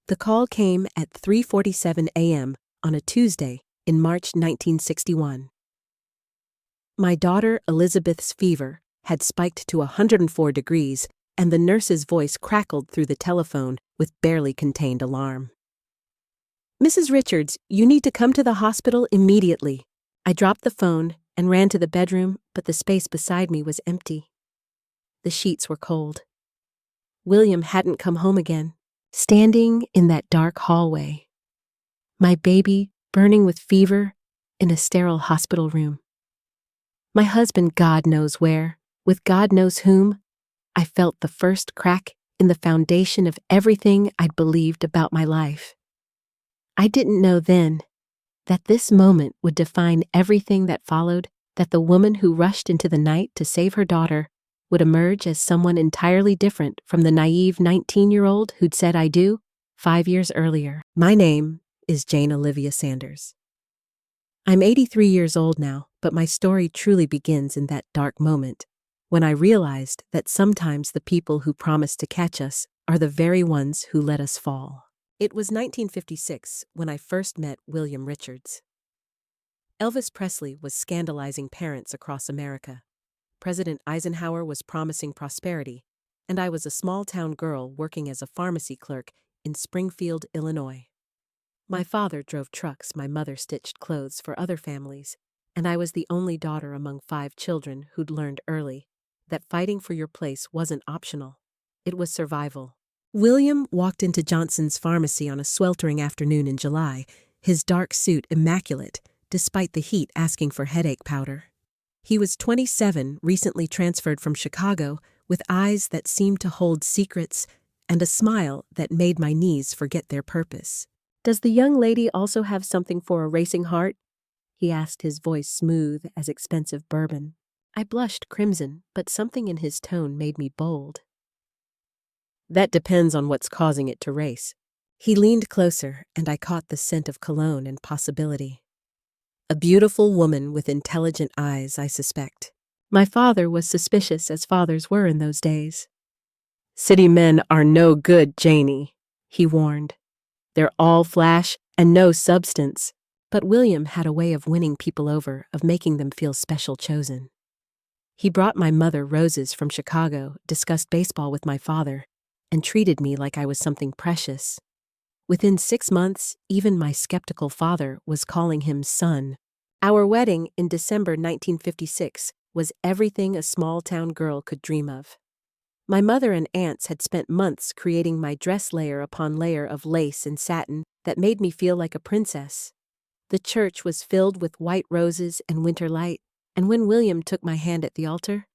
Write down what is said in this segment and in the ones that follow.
The call came at 3:47 a.m. on a Tuesday in March 1961. My daughter Elizabeth's fever had spiked to 104 degrees, and the nurse's voice crackled through the telephone with barely contained alarm. "Mrs. Richards, you need to come to the hospital immediately." I dropped the phone and ran to the bedroom, but the space beside me was empty. The sheets were cold. William hadn't come home again. Standing in that dark hallway, my baby burning with fever in a sterile hospital room. My husband God knows where, with God knows whom, I felt the first crack in the foundation of everything I'd believed about my life. I didn't know then that this moment would define everything that followed, that the woman who rushed into the night to save her daughter would emerge as someone entirely different from the naive 19-year-old who'd said "I do" 5 years earlier. My name is Jane Olivia Sanders. I'm 83 years old now, but my story truly begins in that dark moment when I realized that sometimes the people who promise to catch us are the very ones who let us fall. It was 1956 when I first met William Richards. Elvis Presley was scandalizing parents across America. President Eisenhower was promising prosperity, and I was a small-town girl working as a pharmacy clerk in Springfield, Illinois. My father drove trucks, my mother stitched clothes for other families, and I was the only daughter among 5 children who'd learned early that fighting for your place wasn't optional. It was survival. William walked into Johnson's pharmacy on a sweltering afternoon in July, his dark suit immaculate, despite the heat asking for headache powder. He was 27, recently transferred from Chicago, with eyes that seemed to hold secrets and a smile that made my knees forget their purpose. "Does the young lady also have something for a racing heart?" he asked, his voice smooth as expensive bourbon. I blushed crimson, but something in his tone made me bold. "That depends on what's causing it to race." He leaned closer, and I caught the scent of cologne and possibility. A beautiful woman with intelligent eyes, I suspect. My father was suspicious, as fathers were in those days. "City men are no good, Janie," he warned. "They're all flash and no substance." But William had a way of winning people over, of making them feel special chosen. He brought my mother roses from Chicago, discussed baseball with my father, and treated me like I was something precious. Within 6 months, even my skeptical father was calling him son. Our wedding in December 1956 was everything a small-town girl could dream of. My mother and aunts had spent months creating my dress layer upon layer of lace and satin that made me feel like a princess. The church was filled with white roses and winter light, and when William took my hand at the altar,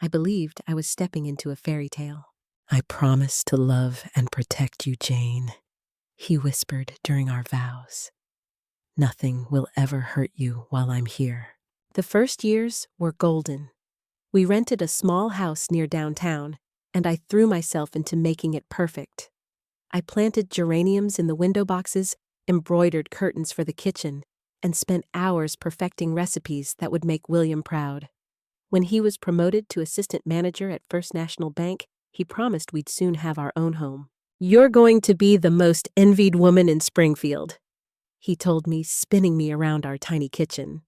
I believed I was stepping into a fairy tale. "I promise to love and protect you, Jane," he whispered during our vows. "Nothing will ever hurt you while I'm here." The first years were golden. We rented a small house near downtown, and I threw myself into making it perfect. I planted geraniums in the window boxes, embroidered curtains for the kitchen, and spent hours perfecting recipes that would make William proud. When he was promoted to assistant manager at First National Bank, he promised we'd soon have our own home. "You're going to be the most envied woman in Springfield," he told me, spinning me around our tiny kitchen.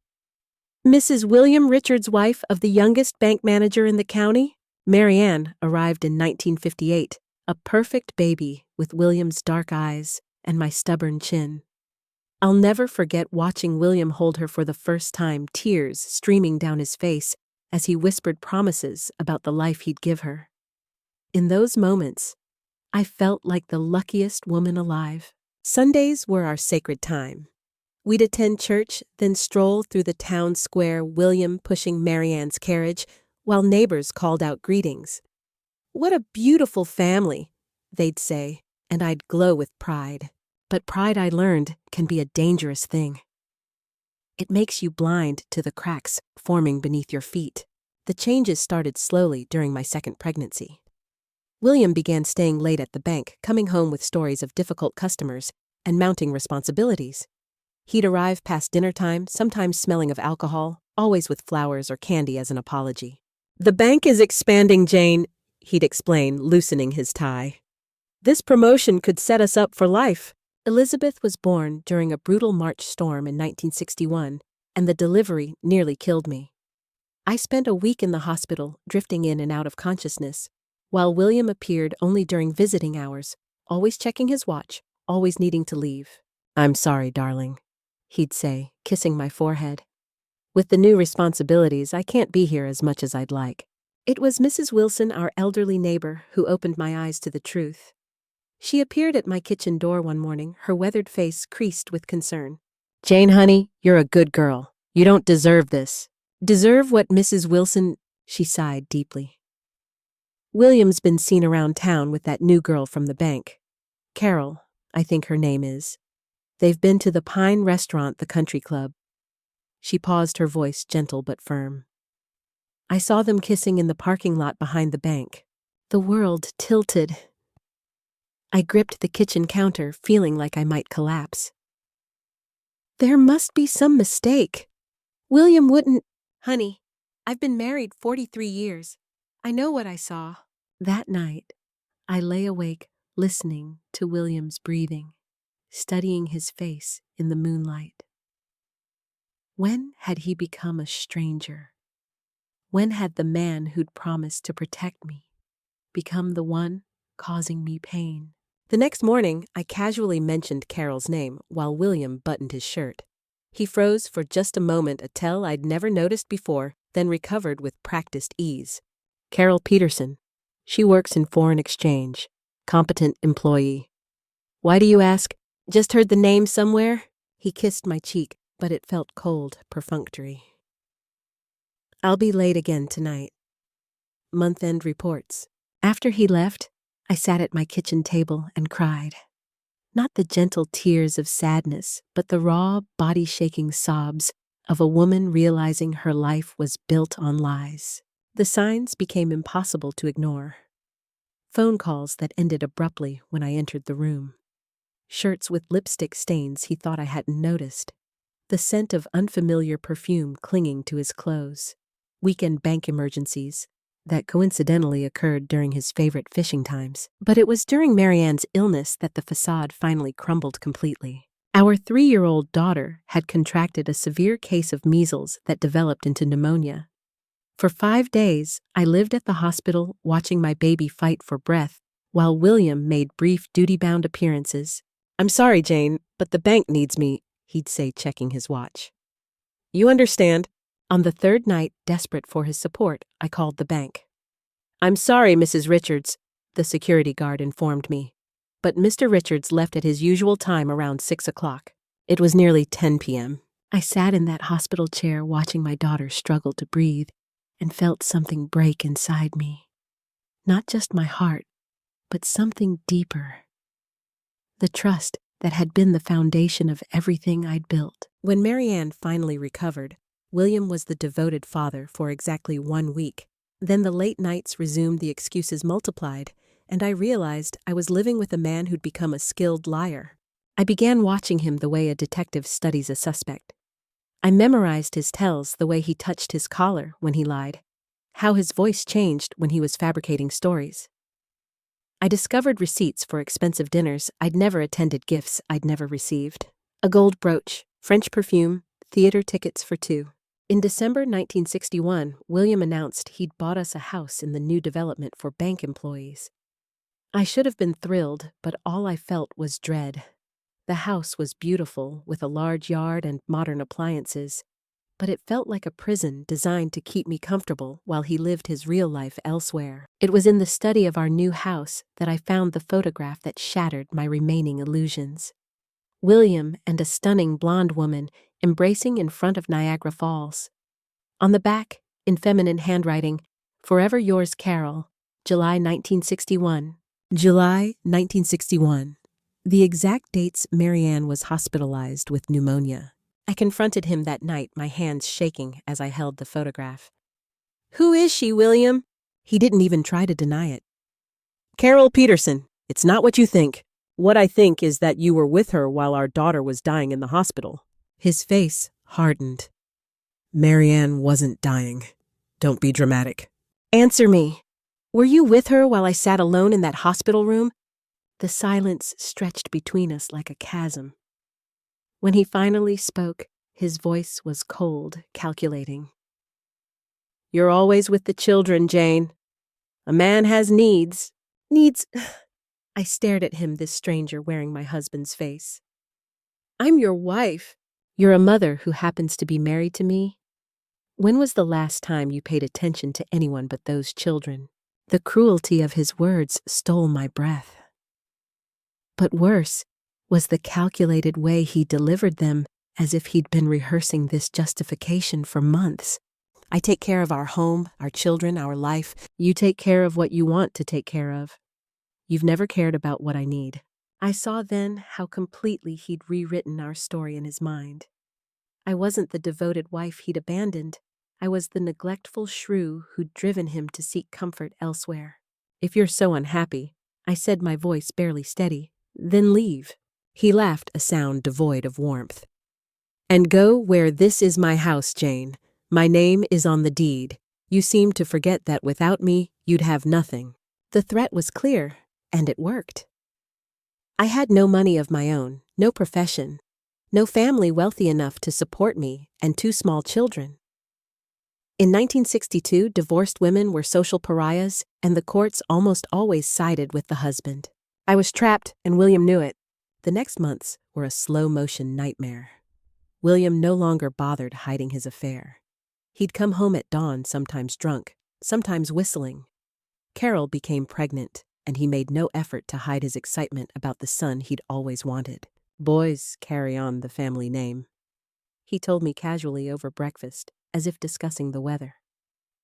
Mrs. William Richards' wife of the youngest bank manager in the county, Mary Ann, arrived in 1958, a perfect baby with William's dark eyes and my stubborn chin. I'll never forget watching William hold her for the first time, tears streaming down his face as he whispered promises about the life he'd give her. In those moments, I felt like the luckiest woman alive. Sundays were our sacred time. We'd attend church, then stroll through the town square, William pushing Mary Ann's carriage, while neighbors called out greetings. "What a beautiful family," they'd say, and I'd glow with pride. But pride, I learned, can be a dangerous thing. It makes you blind to the cracks forming beneath your feet. The changes started slowly during my second pregnancy. William began staying late at the bank, coming home with stories of difficult customers and mounting responsibilities. He'd arrive past dinner time, sometimes smelling of alcohol, always with flowers or candy as an apology. "The bank is expanding, Jane," he'd explain, loosening his tie. This promotion could set us up for life. Elizabeth was born during a brutal March storm in 1961, and the delivery nearly killed me. I spent a week in the hospital, drifting in and out of consciousness, while William appeared only during visiting hours, always checking his watch, always needing to leave. "I'm sorry, darling," he'd say, kissing my forehead. "With the new responsibilities, I can't be here as much as I'd like." It was Mrs. Wilson, our elderly neighbor, who opened my eyes to the truth. She appeared at my kitchen door one morning, her weathered face creased with concern. "Jane, honey, you're a good girl. You don't deserve this." "Deserve what, Mrs. Wilson?" She sighed deeply. "William's been seen around town with that new girl from the bank. Carol, I think her name is. They've been to the Pine Restaurant, the country club." She paused, her voice gentle but firm. "I saw them kissing in the parking lot behind the bank." The world tilted. I gripped the kitchen counter, feeling like I might collapse. There must be some mistake. William wouldn't... "Honey, I've been married 43 years. I know what I saw." That night, I lay awake, listening to William's breathing, studying his face in the moonlight. When had he become a stranger? When had the man who'd promised to protect me become the one causing me pain? The next morning, I casually mentioned Carol's name while William buttoned his shirt. He froze for just a moment, a tell I'd never noticed before, then recovered with practiced ease. "Carol Peterson. She works in foreign exchange. Competent employee." "Why do you ask? Just heard the name somewhere?" He kissed my cheek, but it felt cold, perfunctory. "I'll be late again tonight. Month-end reports." After he left, I sat at my kitchen table and cried. Not the gentle tears of sadness, but the raw, body-shaking sobs of a woman realizing her life was built on lies. The signs became impossible to ignore. Phone calls that ended abruptly when I entered the room. Shirts with lipstick stains he thought I hadn't noticed. The scent of unfamiliar perfume clinging to his clothes. Weekend bank emergencies that coincidentally occurred during his favorite fishing times. But it was during Marianne's illness that the facade finally crumbled completely. Our 3-year-old daughter had contracted a severe case of measles that developed into pneumonia. For 5 days, I lived at the hospital watching my baby fight for breath, while William made brief duty-bound appearances. "I'm sorry, Jane, but the bank needs me," he'd say, checking his watch. "You understand." On the third night, desperate for his support, I called the bank. "I'm sorry, Mrs. Richards," the security guard informed me, but Mr. Richards left at his usual time around 6 o'clock. It was nearly 10 p.m. I sat in that hospital chair watching my daughter struggle to breathe and felt something break inside me. Not just my heart, but something deeper. The trust that had been the foundation of everything I'd built. When Marianne finally recovered, William was the devoted father for exactly 1 week. Then the late nights resumed, the excuses multiplied, and I realized I was living with a man who'd become a skilled liar. I began watching him the way a detective studies a suspect. I memorized his tells, the way he touched his collar when he lied, how his voice changed when he was fabricating stories. I discovered receipts for expensive dinners I'd never attended, gifts I'd never received. A gold brooch, French perfume, theater tickets for 2. In December 1961, William announced he'd bought us a house in the new development for bank employees. I should have been thrilled, but all I felt was dread. The house was beautiful, with a large yard and modern appliances, but it felt like a prison designed to keep me comfortable while he lived his real life elsewhere. It was in the study of our new house that I found the photograph that shattered my remaining illusions. William and a stunning blonde woman embracing in front of Niagara Falls. On the back, in feminine handwriting, "Forever yours, Carol, July 1961. July 1961. The exact dates Marianne was hospitalized with pneumonia. I confronted him that night, my hands shaking as I held the photograph. "Who is she, William?" He didn't even try to deny it. "Carol Peterson. It's not what you think. What I think is that you were with her while our daughter was dying in the hospital." His face hardened. "Marianne wasn't dying. Don't be dramatic." "Answer me. Were you with her while I sat alone in that hospital room? The silence stretched between us like a chasm. When he finally spoke, his voice was cold, calculating. "You're always with the children, Jane. A man has needs." Needs? I stared at him, this stranger wearing my husband's face. "I'm your wife." "You're a mother who happens to be married to me? When was the last time you paid attention to anyone but those children?" The cruelty of his words stole my breath. But worse was the calculated way he delivered them, as if he'd been rehearsing this justification for months. "I take care of our home, our children, our life. You take care of what you want to take care of. You've never cared about what I need." I saw then how completely he'd rewritten our story in his mind. I wasn't the devoted wife he'd abandoned. I was the neglectful shrew who'd driven him to seek comfort elsewhere. "If you're so unhappy," I said, my voice barely steady, "then leave." He laughed, a sound devoid of warmth. "And go where this is my house, Jane. My name is on the deed. You seem to forget that without me, you'd have nothing." The threat was clear, and it worked. I had no money of my own, no profession, no family wealthy enough to support me, and 2 small children. In 1962, divorced women were social pariahs, and the courts almost always sided with the husband. I was trapped, and William knew it. The next months were a slow-motion nightmare. William no longer bothered hiding his affair. He'd come home at dawn, sometimes drunk, sometimes whistling. Carol became pregnant, and he made no effort to hide his excitement about the son he'd always wanted. "Boys carry on the family name," he told me casually over breakfast, as if discussing the weather.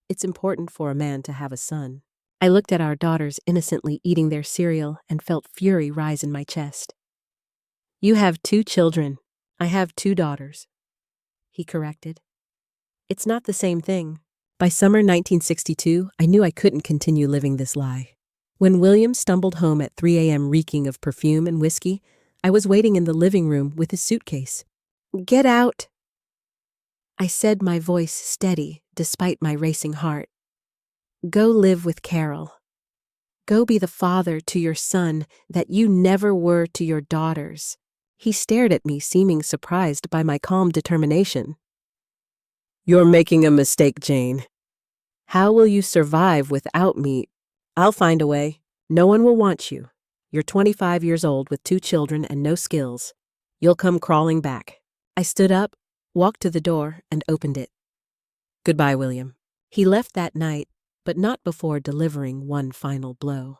"It's important for a man to have a son." I looked at our daughters innocently eating their cereal and felt fury rise in my chest. "You have 2 children. I have 2 daughters," he corrected. "It's not the same thing." By summer 1962, I knew I couldn't continue living this lie. When William stumbled home at 3 a.m. reeking of perfume and whiskey, I was waiting in the living room with his suitcase. "Get out," I said, my voice steady despite my racing heart. "Go live with Carol. Go be the father to your son that you never were to your daughters." He stared at me, seeming surprised by my calm determination. "You're making a mistake, Jane. How will you survive without me?" "I'll find a way. No one will want you. You're 25 years old with 2 children and no skills. You'll come crawling back." I stood up, walked to the door, and opened it. "Goodbye, William." He left that night, but not before delivering one final blow.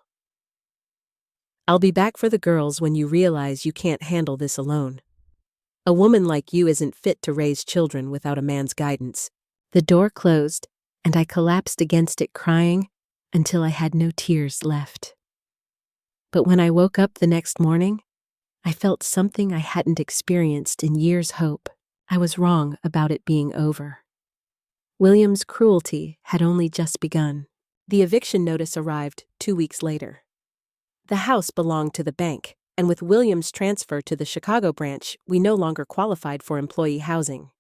"I'll be back for the girls when you realize you can't handle this alone. A woman like you isn't fit to raise children without a man's guidance." The door closed, and I collapsed against it crying until I had no tears left. But when I woke up the next morning, I felt something I hadn't experienced in years' hope. I was wrong about it being over. William's cruelty had only just begun. The eviction notice arrived 2 weeks later. The house belonged to the bank, and with William's transfer to the Chicago branch, we no longer qualified for employee housing.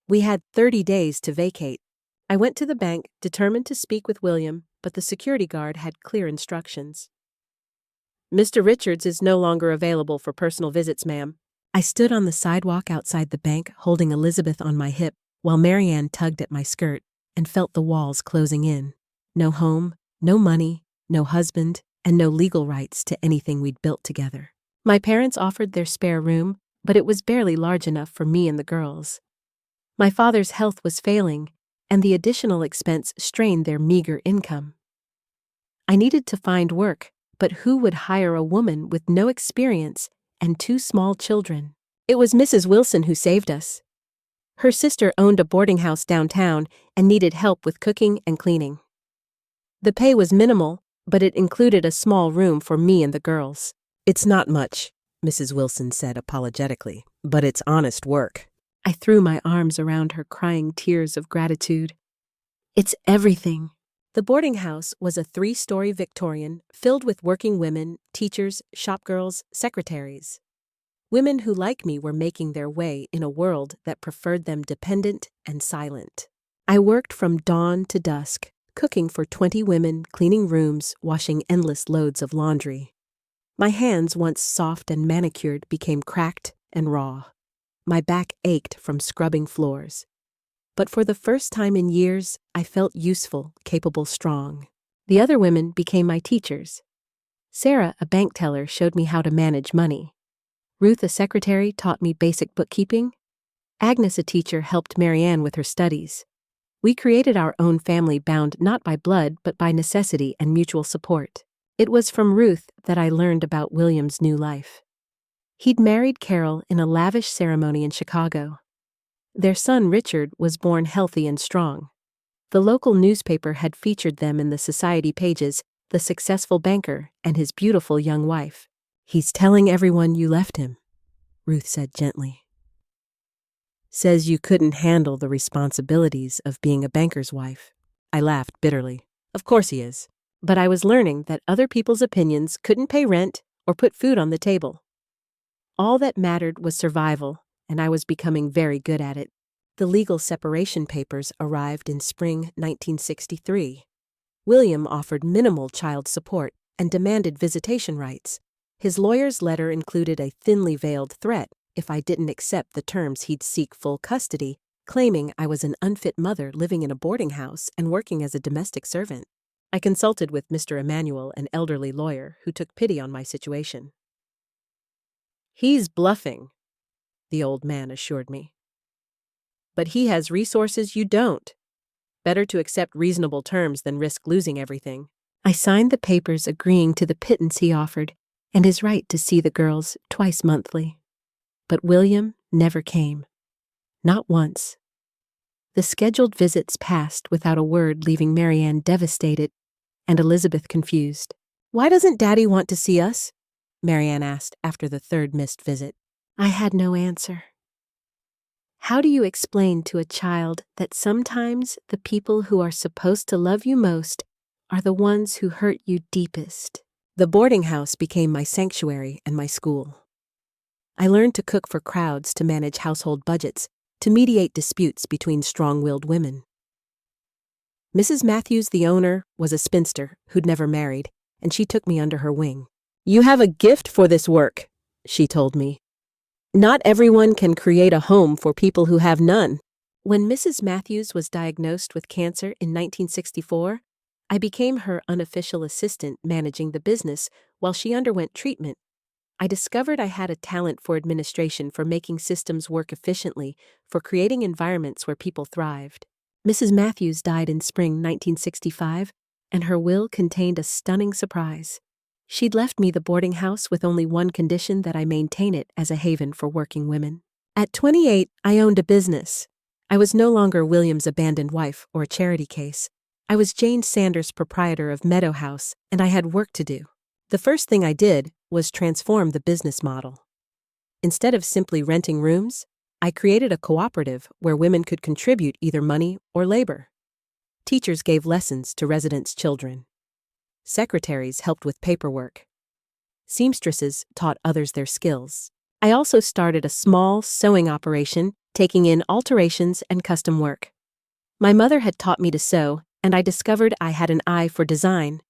We had 30 days to vacate. I went to the bank, determined to speak with William, but the security guard had clear instructions. "Mr. Richards is no longer available for personal visits, ma'am." I stood on the sidewalk outside the bank, holding Elizabeth on my hip, while Marianne tugged at my skirt, and felt the walls closing in. No home, no money, no husband, and no legal rights to anything we'd built together. My parents offered their spare room, but it was barely large enough for me and the girls. My father's health was failing, and the additional expense strained their meager income. I needed to find work, but who would hire a woman with no experience and 2 small children? It was Mrs. Wilson who saved us. Her sister owned a boarding house downtown and needed help with cooking and cleaning. The pay was minimal, but it included a small room for me and the girls. "It's not much," Mrs. Wilson said apologetically, "but it's honest work." I threw my arms around her, crying tears of gratitude. "It's everything." The boarding house was a 3-story Victorian filled with working women, teachers, shopgirls, secretaries. Women who, like me, were making their way in a world that preferred them dependent and silent. I worked from dawn to dusk, cooking for 20 women, cleaning rooms, washing endless loads of laundry. My hands, once soft and manicured, became cracked and raw. My back ached from scrubbing floors. But for the first time in years, I felt useful, capable, strong. The other women became my teachers. Sarah, a bank teller, showed me how to manage money. Ruth, a secretary, taught me basic bookkeeping. Agnes, a teacher, helped Marianne with her studies. We created our own family bound not by blood but by necessity and mutual support. It was from Ruth that I learned about William's new life. He'd married Carol in a lavish ceremony in Chicago. Their son Richard was born healthy and strong. The local newspaper had featured them in the society pages, the successful banker and his beautiful young wife. "He's telling everyone you left him," Ruth said gently. "Says you couldn't handle the responsibilities of being a banker's wife." I laughed bitterly. Of course he is. But I was learning that other people's opinions couldn't pay rent or put food on the table. All that mattered was survival, and I was becoming very good at it. The legal separation papers arrived in spring 1963. William offered minimal child support and demanded visitation rights. His lawyer's letter included a thinly veiled threat if I didn't accept the terms he'd seek full custody, claiming I was an unfit mother living in a boarding house and working as a domestic servant. I consulted with Mr. Emanuel, an elderly lawyer, who took pity on my situation. "He's bluffing," the old man assured me. "But he has resources you don't. Better to accept reasonable terms than risk losing everything." I signed the papers agreeing to the pittance he offered and his right to see the girls twice monthly. But William never came. Not once. The scheduled visits passed without a word, leaving Marianne devastated and Elizabeth confused. "Why doesn't Daddy want to see us?" Marianne asked after the third missed visit. I had no answer. How do you explain to a child that sometimes the people who are supposed to love you most are the ones who hurt you deepest? The boarding house became my sanctuary and my school. I learned to cook for crowds, to manage household budgets, to mediate disputes between strong-willed women. Mrs. Matthews, the owner, was a spinster who'd never married, and she took me under her wing. "You have a gift for this work," she told me. "Not everyone can create a home for people who have none." When Mrs. Matthews was diagnosed with cancer in 1964, I became her unofficial assistant managing the business while she underwent treatment. I discovered I had a talent for administration, for making systems work efficiently, for creating environments where people thrived. Mrs. Matthews died in spring 1965, and her will contained a stunning surprise. She'd left me the boarding house with only one condition: that I maintain it as a haven for working women. At 28, I owned a business. I was no longer William's abandoned wife or a charity case. I was Jane Sanders, proprietor of Meadow House, and I had work to do. The first thing I did was transform the business model. Instead of simply renting rooms, I created a cooperative where women could contribute either money or labor. Teachers gave lessons to residents' children. Secretaries helped with paperwork. Seamstresses taught others their skills. I also started a small sewing operation, taking in alterations and custom work. My mother had taught me to sew, and I discovered I had an eye for design.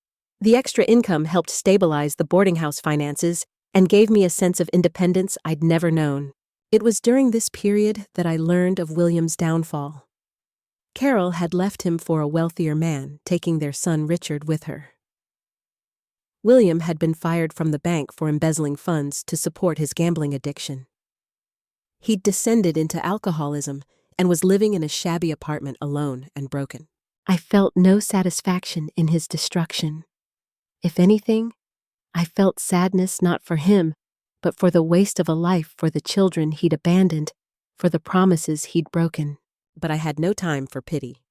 The extra income helped stabilize the boarding house finances and gave me a sense of independence I'd never known. It was during this period that I learned of William's downfall. Carol had left him for a wealthier man, taking their son Richard with her. William had been fired from the bank for embezzling funds to support his gambling addiction. He'd descended into alcoholism and was living in a shabby apartment alone and broken. I felt no satisfaction in his destruction. If anything, I felt sadness not for him, but for the waste of a life, for the children he'd abandoned, for the promises he'd broken. But I had no time for pity.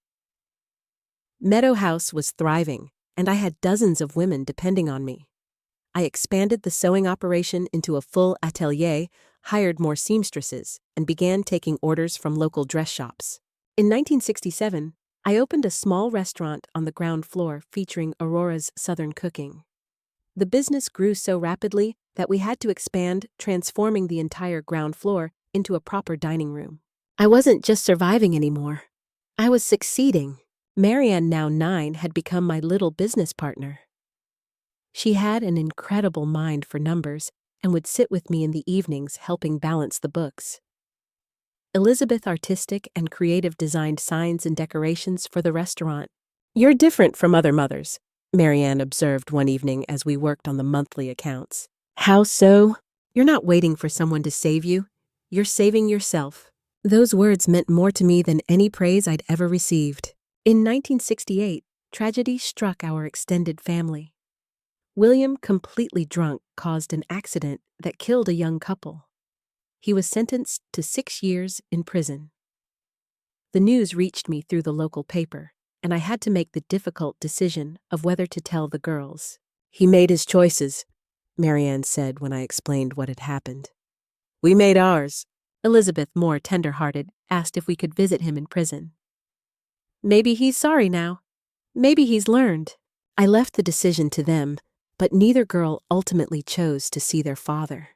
Meadow House was thriving, and I had dozens of women depending on me. I expanded the sewing operation into a full atelier, hired more seamstresses, and began taking orders from local dress shops. In 1967, I opened a small restaurant on the ground floor featuring Aurora's Southern cooking. The business grew so rapidly that we had to expand, transforming the entire ground floor into a proper dining room. I wasn't just surviving anymore. I was succeeding. Marianne, now 9, had become my little business partner. She had an incredible mind for numbers and would sit with me in the evenings helping balance the books. Elizabeth artistic and creative designed signs and decorations for the restaurant. "You're different from other mothers," Marianne observed one evening as we worked on the monthly accounts. "How so?" "You're not waiting for someone to save you. You're saving yourself." Those words meant more to me than any praise I'd ever received. In 1968, tragedy struck our extended family. William, completely drunk, caused an accident that killed a young couple. He was sentenced to 6 years in prison. The news reached me through the local paper, and I had to make the difficult decision of whether to tell the girls. "He made his choices," Marianne said when I explained what had happened. "We made ours." Elizabeth, more tender-hearted, asked if we could visit him in prison. "Maybe he's sorry now. Maybe he's learned." I left the decision to them, but neither girl ultimately chose to see their father.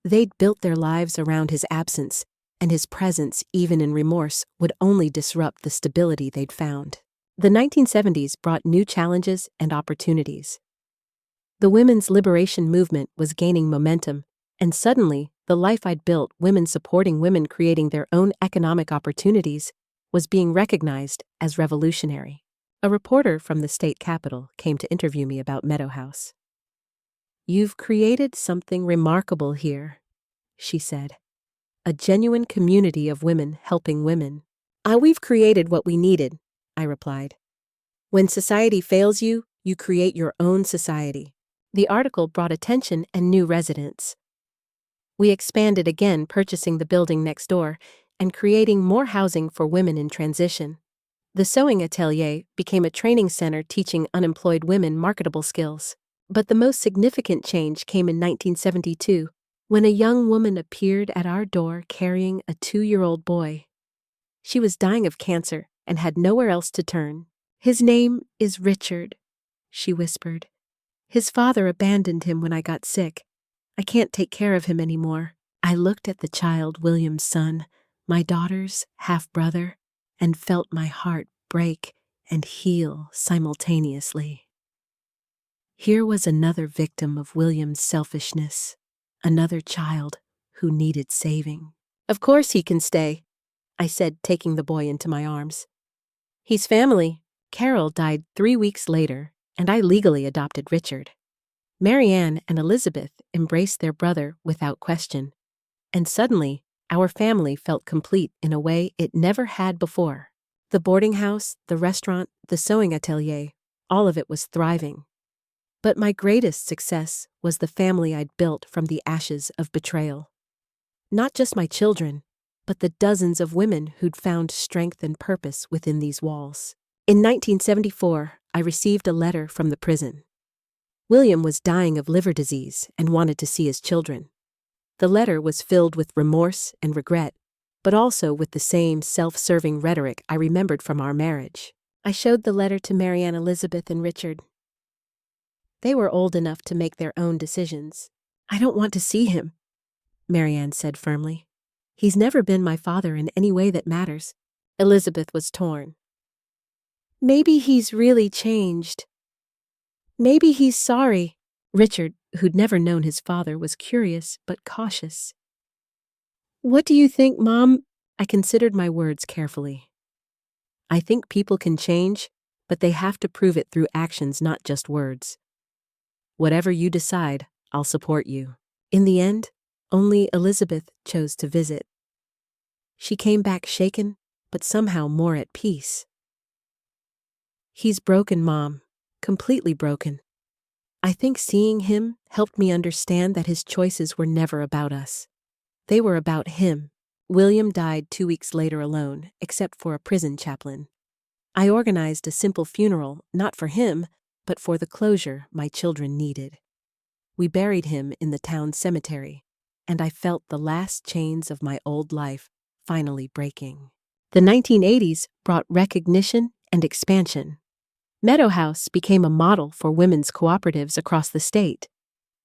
They'd built their lives around his absence, and his presence, even in remorse, would only disrupt the stability they'd found. The 1970s brought new challenges and opportunities. The women's liberation movement was gaining momentum, and suddenly, the life I'd built, women supporting women creating their own economic opportunities, was being recognized as revolutionary. A reporter from the state capitol came to interview me about Meadow House. "You've created something remarkable here," she said. "A genuine community of women helping women." "We've created what we needed," I replied. "When society fails you, you create your own society." The article brought attention and new residents. We expanded again, purchasing the building next door and creating more housing for women in transition. The sewing atelier became a training center teaching unemployed women marketable skills. But the most significant change came in 1972, when a young woman appeared at our door carrying a 2-year-old boy. She was dying of cancer and had nowhere else to turn. "His name is Richard," she whispered. "His father abandoned him when I got sick. I can't take care of him anymore." I looked at the child, William's son, my daughter's half-brother, and felt my heart break and heal simultaneously. Here was another victim of William's selfishness, another child who needed saving. "Of course he can stay," I said, taking the boy into my arms. "He's family." Carol died 3 weeks later, and I legally adopted Richard. Marianne and Elizabeth embraced their brother without question, and suddenly our family felt complete in a way it never had before. The boarding house, the restaurant, the sewing atelier, all of it was thriving. But my greatest success was the family I'd built from the ashes of betrayal. Not just my children, but the dozens of women who'd found strength and purpose within these walls. In 1974, I received a letter from the prison. William was dying of liver disease and wanted to see his children. The letter was filled with remorse and regret, but also with the same self-serving rhetoric I remembered from our marriage. I showed the letter to Marianne, Elizabeth, and Richard. They were old enough to make their own decisions. "I don't want to see him," Marianne said firmly. "He's never been my father in any way that matters." Elizabeth was torn. "Maybe he's really changed. Maybe he's sorry." Richard, who'd never known his father, was curious but cautious. "What do you think, Mom?" I considered my words carefully. "I think people can change, but they have to prove it through actions, not just words. Whatever you decide, I'll support you." In the end, only Elizabeth chose to visit. She came back shaken, but somehow more at peace. "He's broken, Mom. Completely broken. I think seeing him helped me understand that his choices were never about us. They were about him." William died 2 weeks later alone, except for a prison chaplain. I organized a simple funeral, not for him, but for the closure my children needed. We buried him in the town cemetery, and I felt the last chains of my old life finally breaking. The 1980s brought recognition and expansion. Meadow House became a model for women's cooperatives across the state.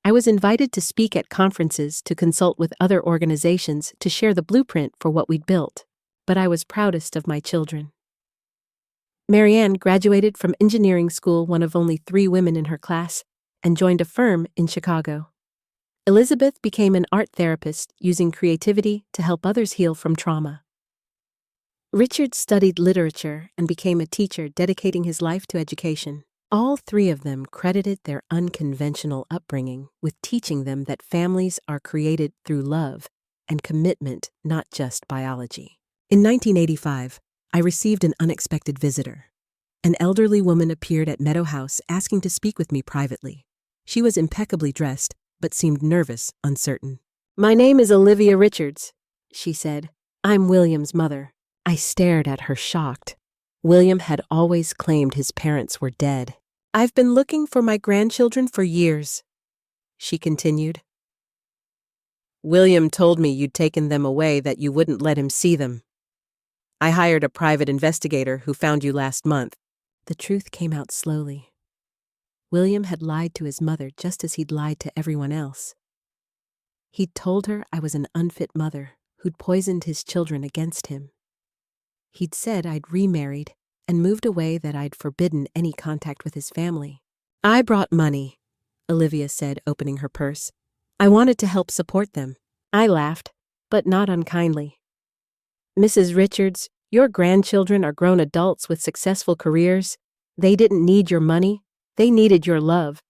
I was invited to speak at conferences, to consult with other organizations, to share the blueprint for what we'd built. But I was proudest of my children. Marianne graduated from engineering school, one of only 3 women in her class, and joined a firm in Chicago. Elizabeth became an art therapist using creativity to help others heal from trauma. Richard studied literature and became a teacher, dedicating his life to education. All three of them credited their unconventional upbringing with teaching them that families are created through love and commitment, not just biology. In 1985, I received an unexpected visitor. An elderly woman appeared at Meadow House asking to speak with me privately. She was impeccably dressed, but seemed nervous, uncertain. "My name is Olivia Richards," she said. "I'm William's mother." I stared at her shocked. William had always claimed his parents were dead. "I've been looking for my grandchildren for years," she continued. "William told me you'd taken them away, that you wouldn't let him see them. I hired a private investigator who found you last month." The truth came out slowly. William had lied to his mother just as he'd lied to everyone else. He'd told her I was an unfit mother who'd poisoned his children against him. He'd said I'd remarried and moved away, that I'd forbidden any contact with his family. "I brought money," Olivia said, opening her purse. "I wanted to help support them." I laughed, but not unkindly. "Mrs. Richards, your grandchildren are grown adults with successful careers. They didn't need your money. They needed your love.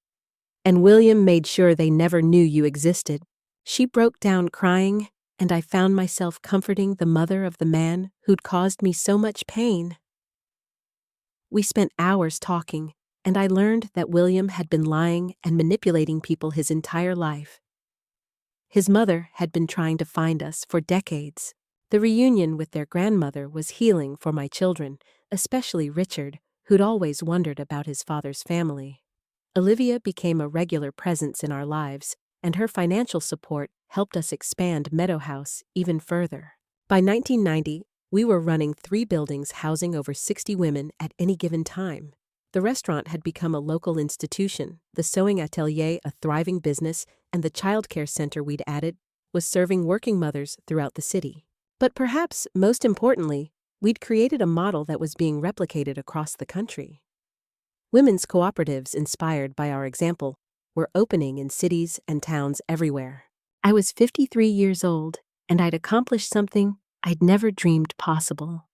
And William made sure they never knew you existed." She broke down crying, and I found myself comforting the mother of the man who'd caused me so much pain. We spent hours talking, and I learned that William had been lying and manipulating people his entire life. His mother had been trying to find us for decades. The reunion with their grandmother was healing for my children, especially Richard, who'd always wondered about his father's family. Olivia became a regular presence in our lives, and her financial support helped us expand Meadow House even further. By 1990, we were running 3 buildings housing over 60 women at any given time. The restaurant had become a local institution, the sewing atelier a thriving business, and the childcare center we'd added was serving working mothers throughout the city. But perhaps most importantly, we'd created a model that was being replicated across the country. Women's cooperatives inspired by our example were opening in cities and towns everywhere. I was 53 years old, and I'd accomplished something I'd never dreamed possible.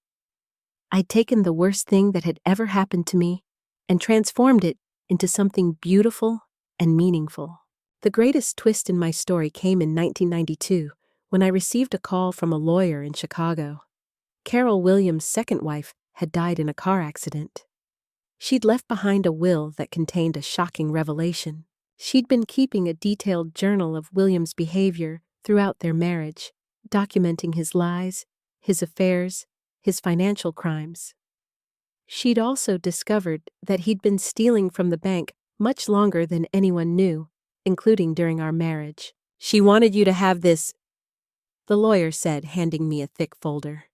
I'd taken the worst thing that had ever happened to me and transformed it into something beautiful and meaningful. The greatest twist in my story came in 1992, when I received a call from a lawyer in Chicago. Carol Williams' second wife had died in a car accident. She'd left behind a will that contained a shocking revelation. She'd been keeping a detailed journal of William's behavior throughout their marriage, documenting his lies, his affairs, his financial crimes. She'd also discovered that he'd been stealing from the bank much longer than anyone knew, including during our marriage. "She wanted you to have this," the lawyer said, handing me a thick folder.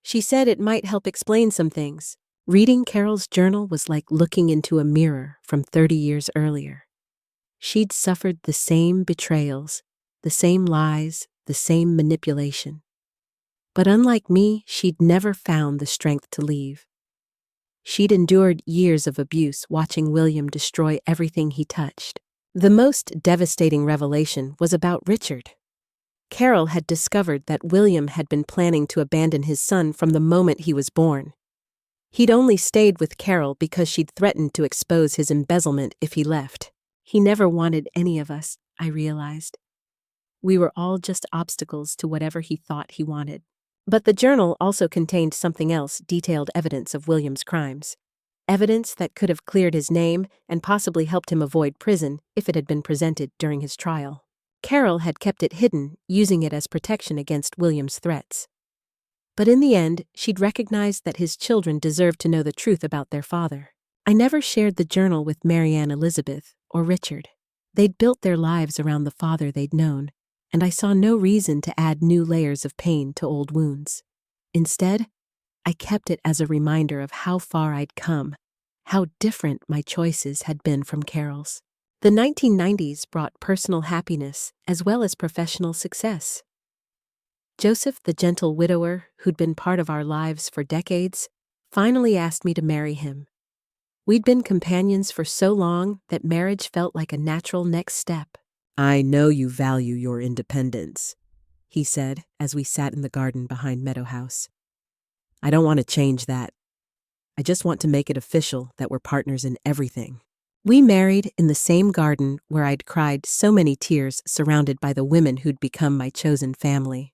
"She said it might help explain some things." Reading Carol's journal was like looking into a mirror from 30 years earlier. She'd suffered the same betrayals, the same lies, the same manipulation. But unlike me, she'd never found the strength to leave. She'd endured years of abuse, watching William destroy everything he touched. The most devastating revelation was about Richard. Carol had discovered that William had been planning to abandon his son from the moment he was born. He'd only stayed with Carol because she'd threatened to expose his embezzlement if he left. He never wanted any of us, I realized. We were all just obstacles to whatever he thought he wanted. But the journal also contained something else, detailed evidence of William's crimes. Evidence that could have cleared his name and possibly helped him avoid prison if it had been presented during his trial. Carol had kept it hidden, using it as protection against William's threats. But in the end, she'd recognized that his children deserved to know the truth about their father. I never shared the journal with Marianne Elizabeth or Richard. They'd built their lives around the father they'd known, and I saw no reason to add new layers of pain to old wounds. Instead, I kept it as a reminder of how far I'd come, how different my choices had been from Carol's. The 1990s brought personal happiness as well as professional success. Joseph, the gentle widower who'd been part of our lives for decades, finally asked me to marry him. We'd been companions for so long that marriage felt like a natural next step. "I know you value your independence," he said as we sat in the garden behind Meadow House. "I don't want to change that. I just want to make it official that we're partners in everything." We married in the same garden where I'd cried so many tears surrounded by the women who'd become my chosen family.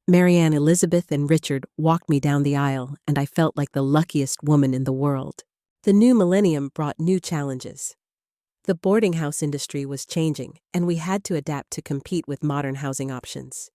Marianne, Elizabeth, and Richard walked me down the aisle, and I felt like the luckiest woman in the world. The new millennium brought new challenges. The boarding house industry was changing, and we had to adapt to compete with modern housing options.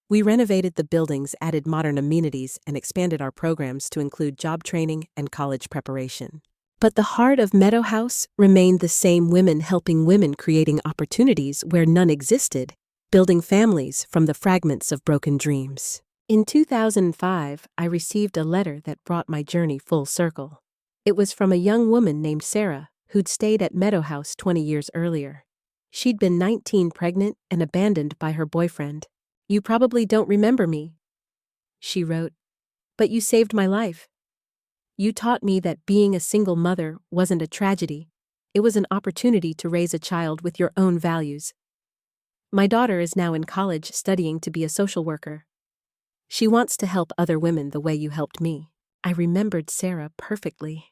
We renovated the buildings, added modern amenities, and expanded our programs to include job training and college preparation. But the heart of Meadow House remained the same: women helping women, creating opportunities where none existed, building families from the fragments of broken dreams. In 2005, I received a letter that brought my journey full circle. It was from a young woman named Sarah, who'd stayed at Meadow House 20 years earlier. She'd been 19, pregnant, and abandoned by her boyfriend. "You probably don't remember me," she wrote, "but you saved my life. You taught me that being a single mother wasn't a tragedy. It was an opportunity to raise a child with your own values. My daughter is now in college studying to be a social worker. She wants to help other women the way you helped me." I remembered Sarah perfectly.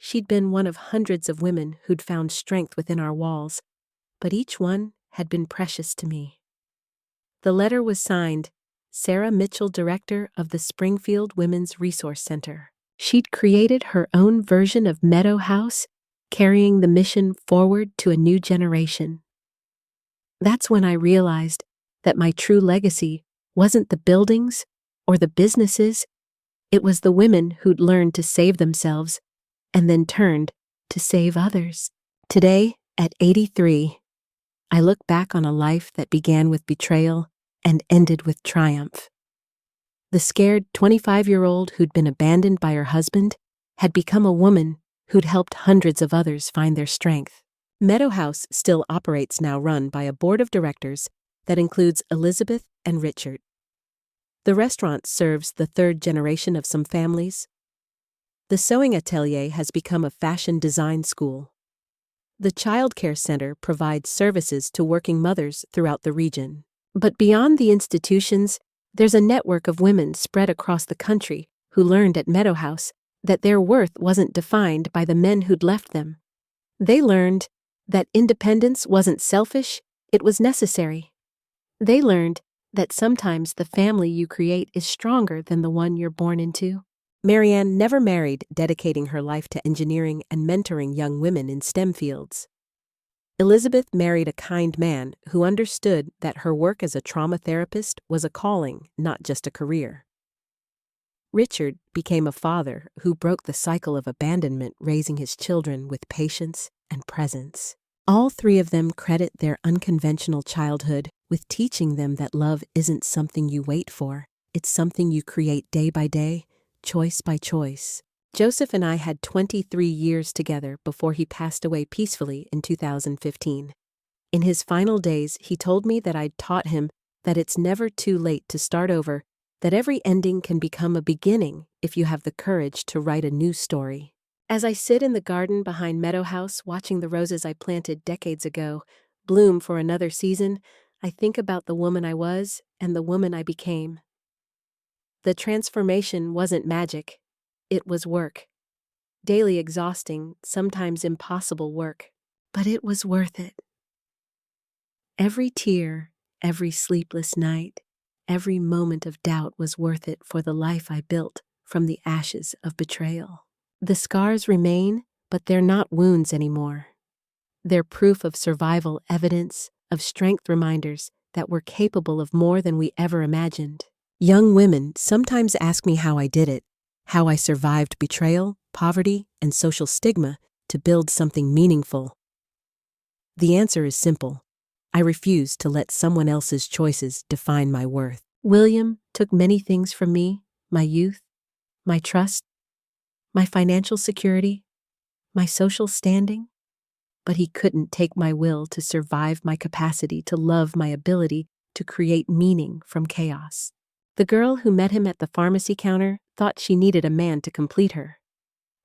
She'd been one of hundreds of women who'd found strength within our walls, but each one had been precious to me. The letter was signed, Sarah Mitchell, director of the Springfield Women's Resource Center. She'd created her own version of Meadow House, carrying the mission forward to a new generation. That's when I realized that my true legacy wasn't the buildings or the businesses. It was the women who'd learned to save themselves and then turned to save others. Today, at 83, I look back on a life that began with betrayal and ended with triumph. The scared 25-year-old who'd been abandoned by her husband had become a woman who'd helped hundreds of others find their strength. Meadow House still operates now, run by a board of directors that includes Elizabeth and Richard. The restaurant serves the third generation of some families. The sewing atelier has become a fashion design school. The child care center provides services to working mothers throughout the region. But beyond the institutions, there's a network of women spread across the country who learned at Meadow House that their worth wasn't defined by the men who'd left them. They learned that independence wasn't selfish, it was necessary. They learned that sometimes the family you create is stronger than the one you're born into. Marianne never married, dedicating her life to engineering and mentoring young women in STEM fields. Elizabeth married a kind man who understood that her work as a trauma therapist was a calling, not just a career. Richard became a father who broke the cycle of abandonment, raising his children with patience and presence. All three of them credit their unconventional childhood with teaching them that love isn't something you wait for, it's something you create day by day, choice by choice. Joseph and I had 23 years together before he passed away peacefully in 2015. In his final days, he told me that I'd taught him that it's never too late to start over, that every ending can become a beginning if you have the courage to write a new story. As I sit in the garden behind Meadow House, watching the roses I planted decades ago bloom for another season, I think about the woman I was and the woman I became. The transformation wasn't magic. It was work. Daily exhausting, sometimes impossible work. But it was worth it. Every tear, every sleepless night, every moment of doubt was worth it for the life I built from the ashes of betrayal. The scars remain, but they're not wounds anymore. They're proof of survival, evidence of strength, reminders that we're capable of more than we ever imagined. Young women sometimes ask me how I did it, how I survived betrayal, poverty, and social stigma to build something meaningful. The answer is simple. I refuse to let someone else's choices define my worth. William took many things from me: my youth, my trust, my financial security, my social standing. But he couldn't take my will to survive, my capacity to love, my ability to create meaning from chaos. The girl who met him at the pharmacy counter thought she needed a man to complete her.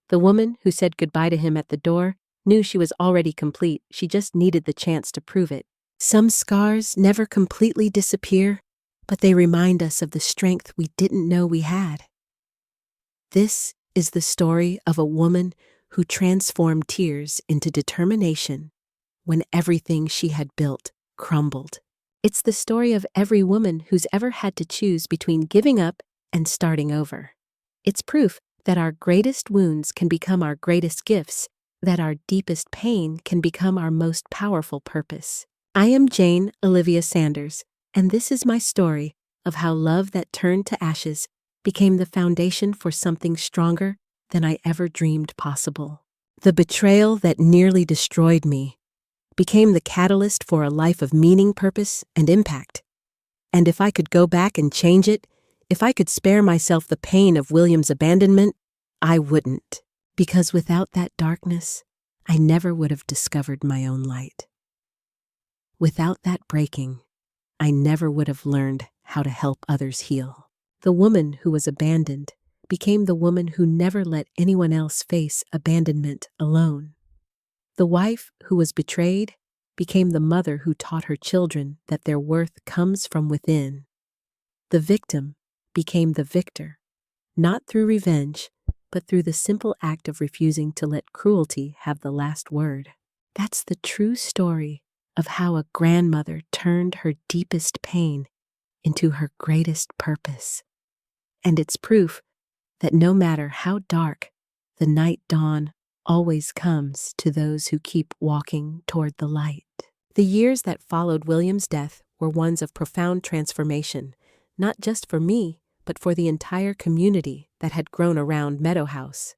The woman who said goodbye to him at the door knew she was already complete. She just needed the chance to prove it. Some scars never completely disappear, but they remind us of the strength we didn't know we had. This is the story of a woman who transformed tears into determination when everything she had built crumbled. It's the story of every woman who's ever had to choose between giving up and starting over. It's proof that our greatest wounds can become our greatest gifts, that our deepest pain can become our most powerful purpose. I am Jane Olivia Sanders, and this is my story of how love that turned to ashes became the foundation for something stronger than I ever dreamed possible. The betrayal that nearly destroyed me became the catalyst for a life of meaning, purpose, and impact. And if I could go back and change it, if I could spare myself the pain of William's abandonment, I wouldn't. Because without that darkness, I never would have discovered my own light. Without that breaking, I never would have learned how to help others heal. The woman who was abandoned became the woman who never let anyone else face abandonment alone. The wife who was betrayed became the mother who taught her children that their worth comes from within. The victim became the victor, not through revenge, but through the simple act of refusing to let cruelty have the last word. That's the true story of how a grandmother turned her deepest pain into her greatest purpose. And it's proof that no matter how dark, the night dawn always comes to those who keep walking toward the light. The years that followed William's death were ones of profound transformation, not just for me, but for the entire community that had grown around Meadow House.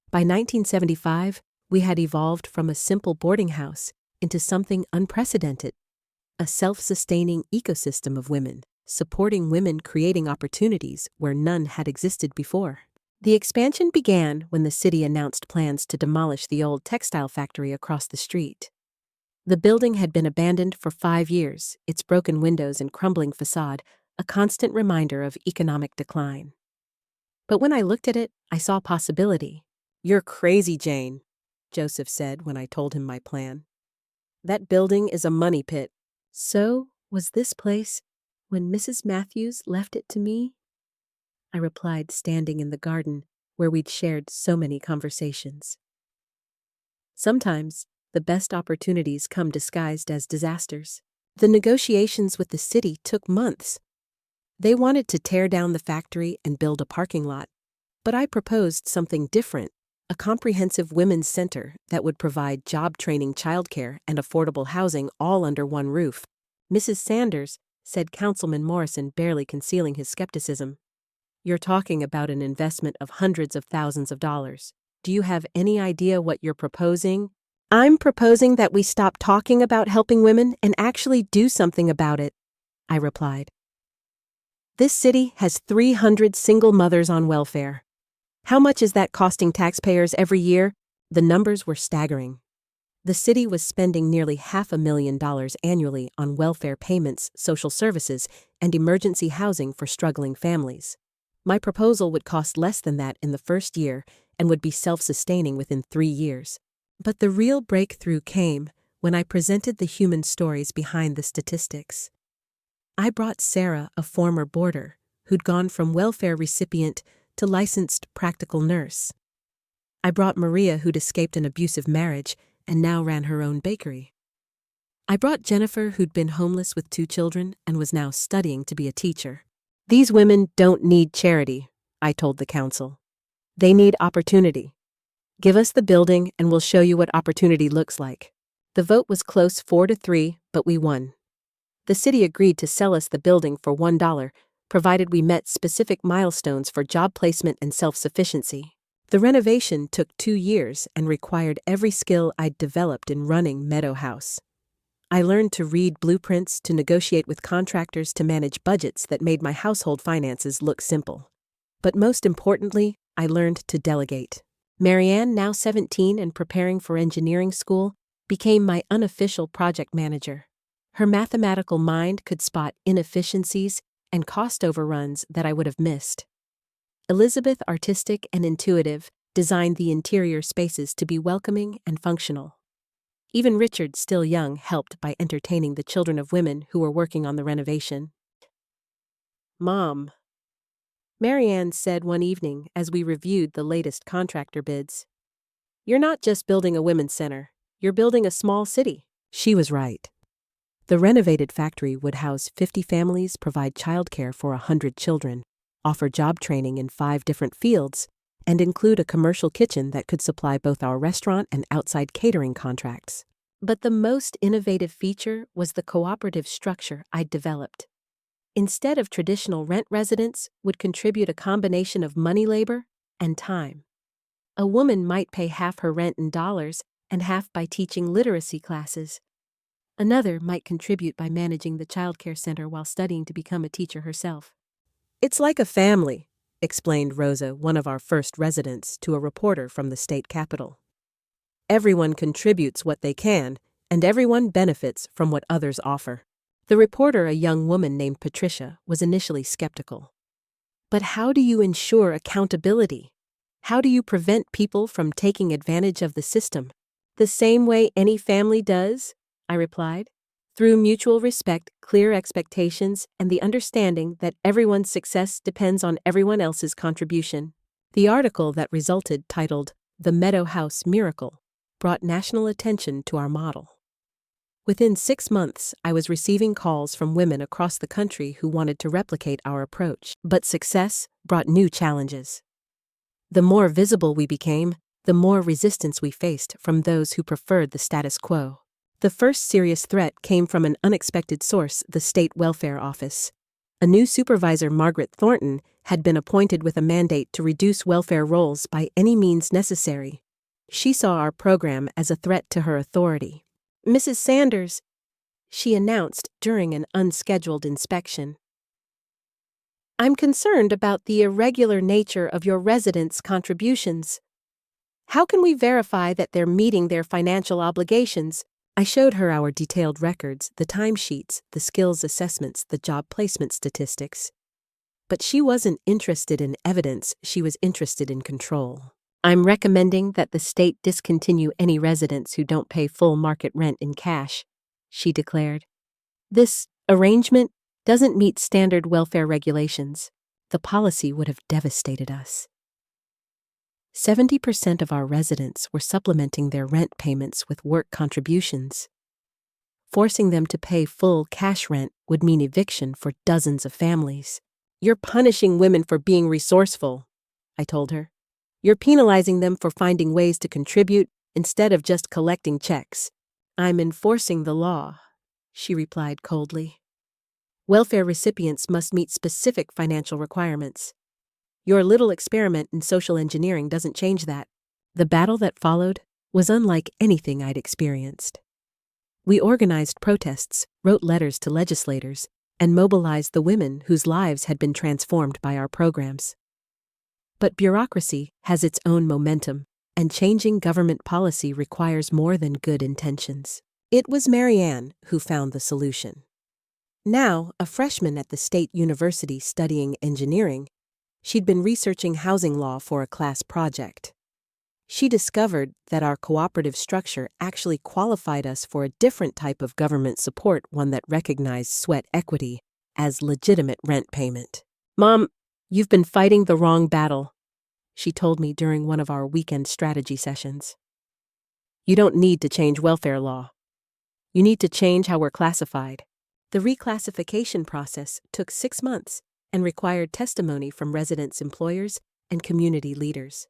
By 1975, we had evolved from a simple boarding house into something unprecedented, a self-sustaining ecosystem of women, supporting women creating opportunities where none had existed before. The expansion began when the city announced plans to demolish the old textile factory across the street. The building had been abandoned for 5 years, its broken windows and crumbling facade a constant reminder of economic decline. But when I looked at it, I saw possibility. "You're crazy, Jane," Joseph said when I told him my plan. "That building is a money pit." So was this place when Mrs. Matthews left it to me? I replied, standing in the garden where we'd shared so many conversations. Sometimes, the best opportunities come disguised as disasters. The negotiations with the city took months. They wanted to tear down the factory and build a parking lot, but I proposed something different, a comprehensive women's center that would provide job training, childcare, and affordable housing all under one roof. "Mrs. Sanders," said Councilman Morrison, barely concealing his skepticism, "you're talking about an investment of hundreds of thousands of dollars. Do you have any idea what you're proposing?" "I'm proposing that we stop talking about helping women and actually do something about it," I replied. "This city has 300 single mothers on welfare. How much is that costing taxpayers every year?" The numbers were staggering. The city was spending nearly $500,000 annually on welfare payments, social services, and emergency housing for struggling families. My proposal would cost less than that in the first year and would be self-sustaining within 3 years. But the real breakthrough came when I presented the human stories behind the statistics. I brought Sarah, a former boarder, who'd gone from welfare recipient to licensed practical nurse. I brought Maria, who'd escaped an abusive marriage and now ran her own bakery. I brought Jennifer, who'd been homeless with 2 children and was now studying to be a teacher. "These women don't need charity," I told the council. "They need opportunity. Give us the building and we'll show you what opportunity looks like." The vote was close, 4-3, but we won. The city agreed to sell us the building for $1, provided we met specific milestones for job placement and self-sufficiency. The renovation took 2 years and required every skill I'd developed in running Meadow House. I learned to read blueprints, to negotiate with contractors, to manage budgets that made my household finances look simple. But most importantly, I learned to delegate. Marianne, now 17 and preparing for engineering school, became my unofficial project manager. Her mathematical mind could spot inefficiencies and cost overruns that I would have missed. Elizabeth, artistic and intuitive, designed the interior spaces to be welcoming and functional. Even Richard, still young, helped by entertaining the children of women who were working on the renovation. "Mom," Marianne said one evening as we reviewed the latest contractor bids, "you're not just building a women's center, you're building a small city." She was right. The renovated factory would house 50 families, provide childcare for 100 children, offer job training in 5 different fields, and include a commercial kitchen that could supply both our restaurant and outside catering contracts. But the most innovative feature was the cooperative structure I'd developed. Instead of traditional rent, residents would contribute a combination of money, labor, and time. A woman might pay half her rent in dollars and half by teaching literacy classes. Another might contribute by managing the childcare center while studying to become a teacher herself. "It's like a family," explained Rosa, one of our first residents, to a reporter from the state capitol. "Everyone contributes what they can, and everyone benefits from what others offer." The reporter, a young woman named Patricia, was initially skeptical. "But how do you ensure accountability? How do you prevent people from taking advantage of the system?" "The same way any family does," I replied, "through mutual respect, clear expectations, and the understanding that everyone's success depends on everyone else's contribution." The article that resulted, titled "The Meadow House Miracle," brought national attention to our model. Within 6 months, I was receiving calls from women across the country who wanted to replicate our approach. But success brought new challenges. The more visible we became, the more resistance we faced from those who preferred the status quo. The first serious threat came from an unexpected source, the State Welfare Office. A new supervisor, Margaret Thornton, had been appointed with a mandate to reduce welfare rolls by any means necessary. She saw our program as a threat to her authority. "Mrs. Sanders," she announced during an unscheduled inspection, "I'm concerned about the irregular nature of your residents' contributions. How can we verify that they're meeting their financial obligations?" I showed her our detailed records, the timesheets, the skills assessments, the job placement statistics. But she wasn't interested in evidence, she was interested in control. "I'm recommending that the state discontinue any residents who don't pay full market rent in cash," she declared. "This arrangement doesn't meet standard welfare regulations." The policy would have devastated us. 70% of our residents were supplementing their rent payments with work contributions. Forcing them to pay full cash rent would mean eviction for dozens of families. "You're punishing women for being resourceful," I told her. "You're penalizing them for finding ways to contribute instead of just collecting checks." "I'm enforcing the law," she replied coldly. "Welfare recipients must meet specific financial requirements. Your little experiment in social engineering doesn't change that." The battle that followed was unlike anything I'd experienced. We organized protests, wrote letters to legislators, and mobilized the women whose lives had been transformed by our programs. But bureaucracy has its own momentum, and changing government policy requires more than good intentions. It was Marianne who found the solution. Now, a freshman at the State University studying engineering, she'd been researching housing law for a class project. She discovered that our cooperative structure actually qualified us for a different type of government support, one that recognized sweat equity as legitimate rent payment. "Mom, you've been fighting the wrong battle," she told me during one of our weekend strategy sessions. "You don't need to change welfare law. You need to change how we're classified." The reclassification process took 6 months and required testimony from residents' employers and community leaders.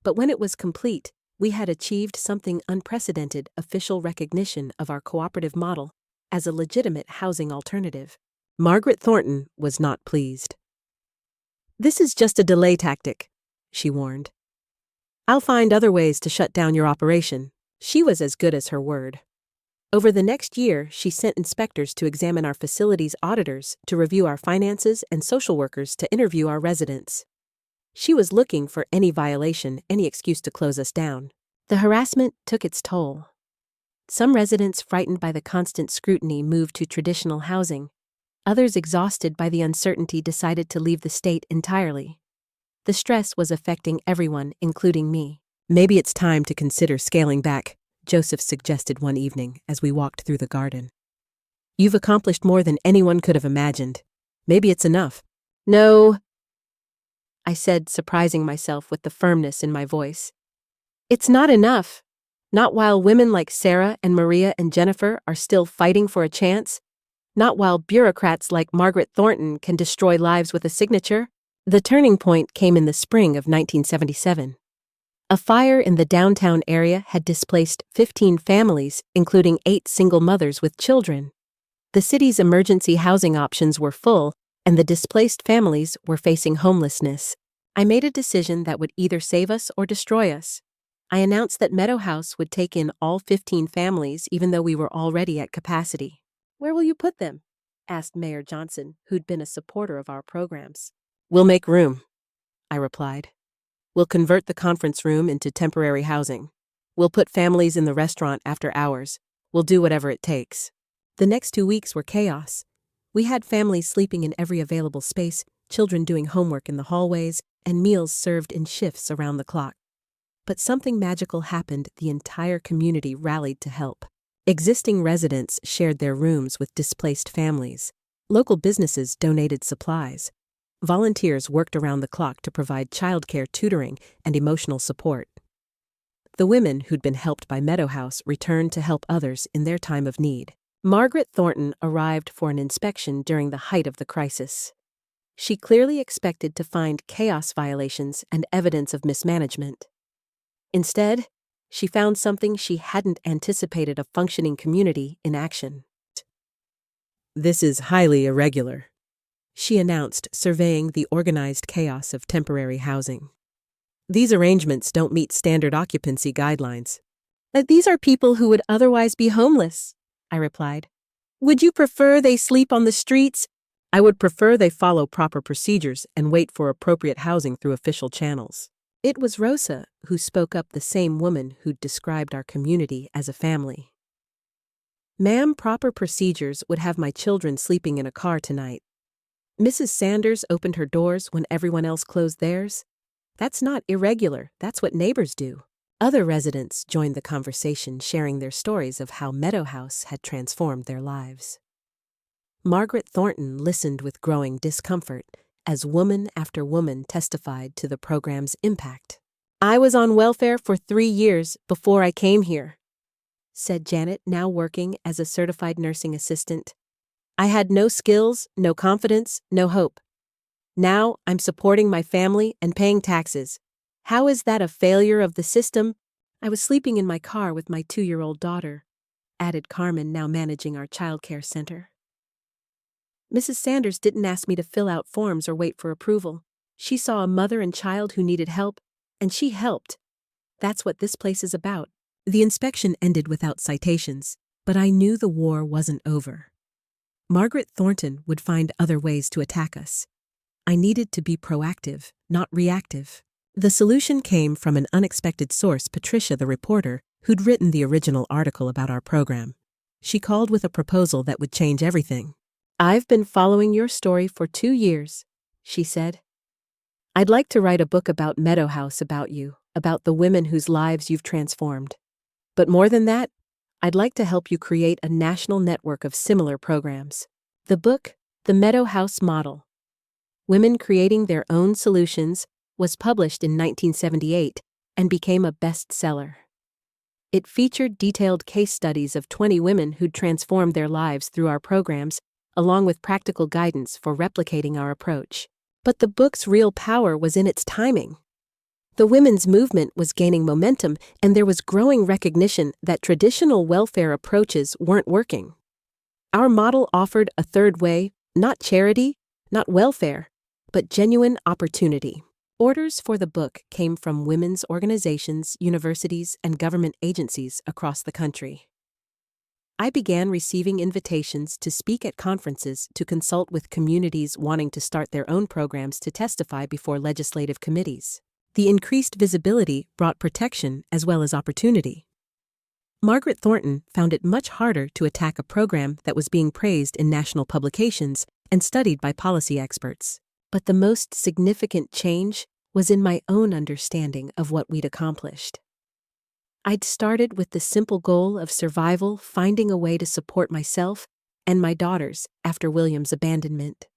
But when it was complete, we had achieved something unprecedented: official recognition of our cooperative model as a legitimate housing alternative. Margaret Thornton was not pleased. "This is just a delay tactic," she warned. "I'll find other ways to shut down your operation." She was as good as her word. Over the next year, she sent inspectors to examine our facilities, auditors to review our finances, and social workers to interview our residents. She was looking for any violation, any excuse to close us down. The harassment took its toll. Some residents, frightened by the constant scrutiny, moved to traditional housing. Others, exhausted by the uncertainty, decided to leave the state entirely. The stress was affecting everyone, including me. Maybe it's time to consider scaling back, Joseph suggested one evening as we walked through the garden. You've accomplished more than anyone could have imagined. Maybe it's enough. No, I said, surprising myself with the firmness in my voice. It's not enough. Not while women like Sarah and Maria and Jennifer are still fighting for a chance. Not while bureaucrats like Margaret Thornton can destroy lives with a signature. The turning point came in the spring of 1977. A fire in the downtown area had displaced 15 families, including 8 single mothers with children. The city's emergency housing options were full, and the displaced families were facing homelessness. I made a decision that would either save us or destroy us. I announced that Meadow House would take in all 15 families even though we were already at capacity. Where will you put them? Asked Mayor Johnson, who'd been a supporter of our programs. We'll make room, I replied. We'll convert the conference room into temporary housing. We'll put families in the restaurant after hours. We'll do whatever it takes. The next 2 weeks were chaos. We had families sleeping in every available space, children doing homework in the hallways, and meals served in shifts around the clock. But something magical happened. The entire community rallied to help. Existing residents shared their rooms with displaced families. Local businesses donated supplies. Volunteers worked around the clock to provide childcare tutoring and emotional support. The women who'd been helped by Meadow House returned to help others in their time of need. Margaret Thornton arrived for an inspection during the height of the crisis. She clearly expected to find chaos violations and evidence of mismanagement. Instead, she found something she hadn't anticipated: a functioning community in action. This is highly irregular, she announced, surveying the organized chaos of temporary housing. These arrangements don't meet standard occupancy guidelines. These are people who would otherwise be homeless, I replied. Would you prefer they sleep on the streets? I would prefer they follow proper procedures and wait for appropriate housing through official channels. It was Rosa who spoke up, the same woman who'd described our community as a family. Ma'am, proper procedures would have my children sleeping in a car tonight. Mrs. Sanders opened her doors when everyone else closed theirs. That's not irregular, that's what neighbors do. Other residents joined the conversation, sharing their stories of how Meadow House had transformed their lives. Margaret Thornton listened with growing discomfort as woman after woman testified to the program's impact. I was on welfare for 3 years before I came here, said Janet, now working as a certified nursing assistant. I had no skills, no confidence, no hope. Now I'm supporting my family and paying taxes. How is that a failure of the system? I was sleeping in my car with my 2-year-old daughter, added Carmen, now managing our childcare center. Mrs. Sanders didn't ask me to fill out forms or wait for approval. She saw a mother and child who needed help, and she helped. That's what this place is about. The inspection ended without citations, but I knew the war wasn't over. Margaret Thornton would find other ways to attack us. I needed to be proactive, not reactive. The solution came from an unexpected source, Patricia, the reporter, who'd written the original article about our program. She called with a proposal that would change everything. I've been following your story for 2 years, she said. I'd like to write a book about Meadow House, about you, about the women whose lives you've transformed. But more than that, I'd like to help you create a national network of similar programs. The book, The Meadow House Model: Women Creating Their Own Solutions, was published in 1978 and became a bestseller. It featured detailed case studies of 20 women who'd transformed their lives through our programs, along with practical guidance for replicating our approach. But the book's real power was in its timing. The women's movement was gaining momentum, and there was growing recognition that traditional welfare approaches weren't working. Our model offered a third way: not charity, not welfare, but genuine opportunity. Orders for the book came from women's organizations, universities, and government agencies across the country. I began receiving invitations to speak at conferences, to consult with communities wanting to start their own programs, to testify before legislative committees. The increased visibility brought protection as well as opportunity. Margaret Thornton found it much harder to attack a program that was being praised in national publications and studied by policy experts. But the most significant change was in my own understanding of what we'd accomplished. I'd started with the simple goal of survival, finding a way to support myself and my daughters after William's abandonment.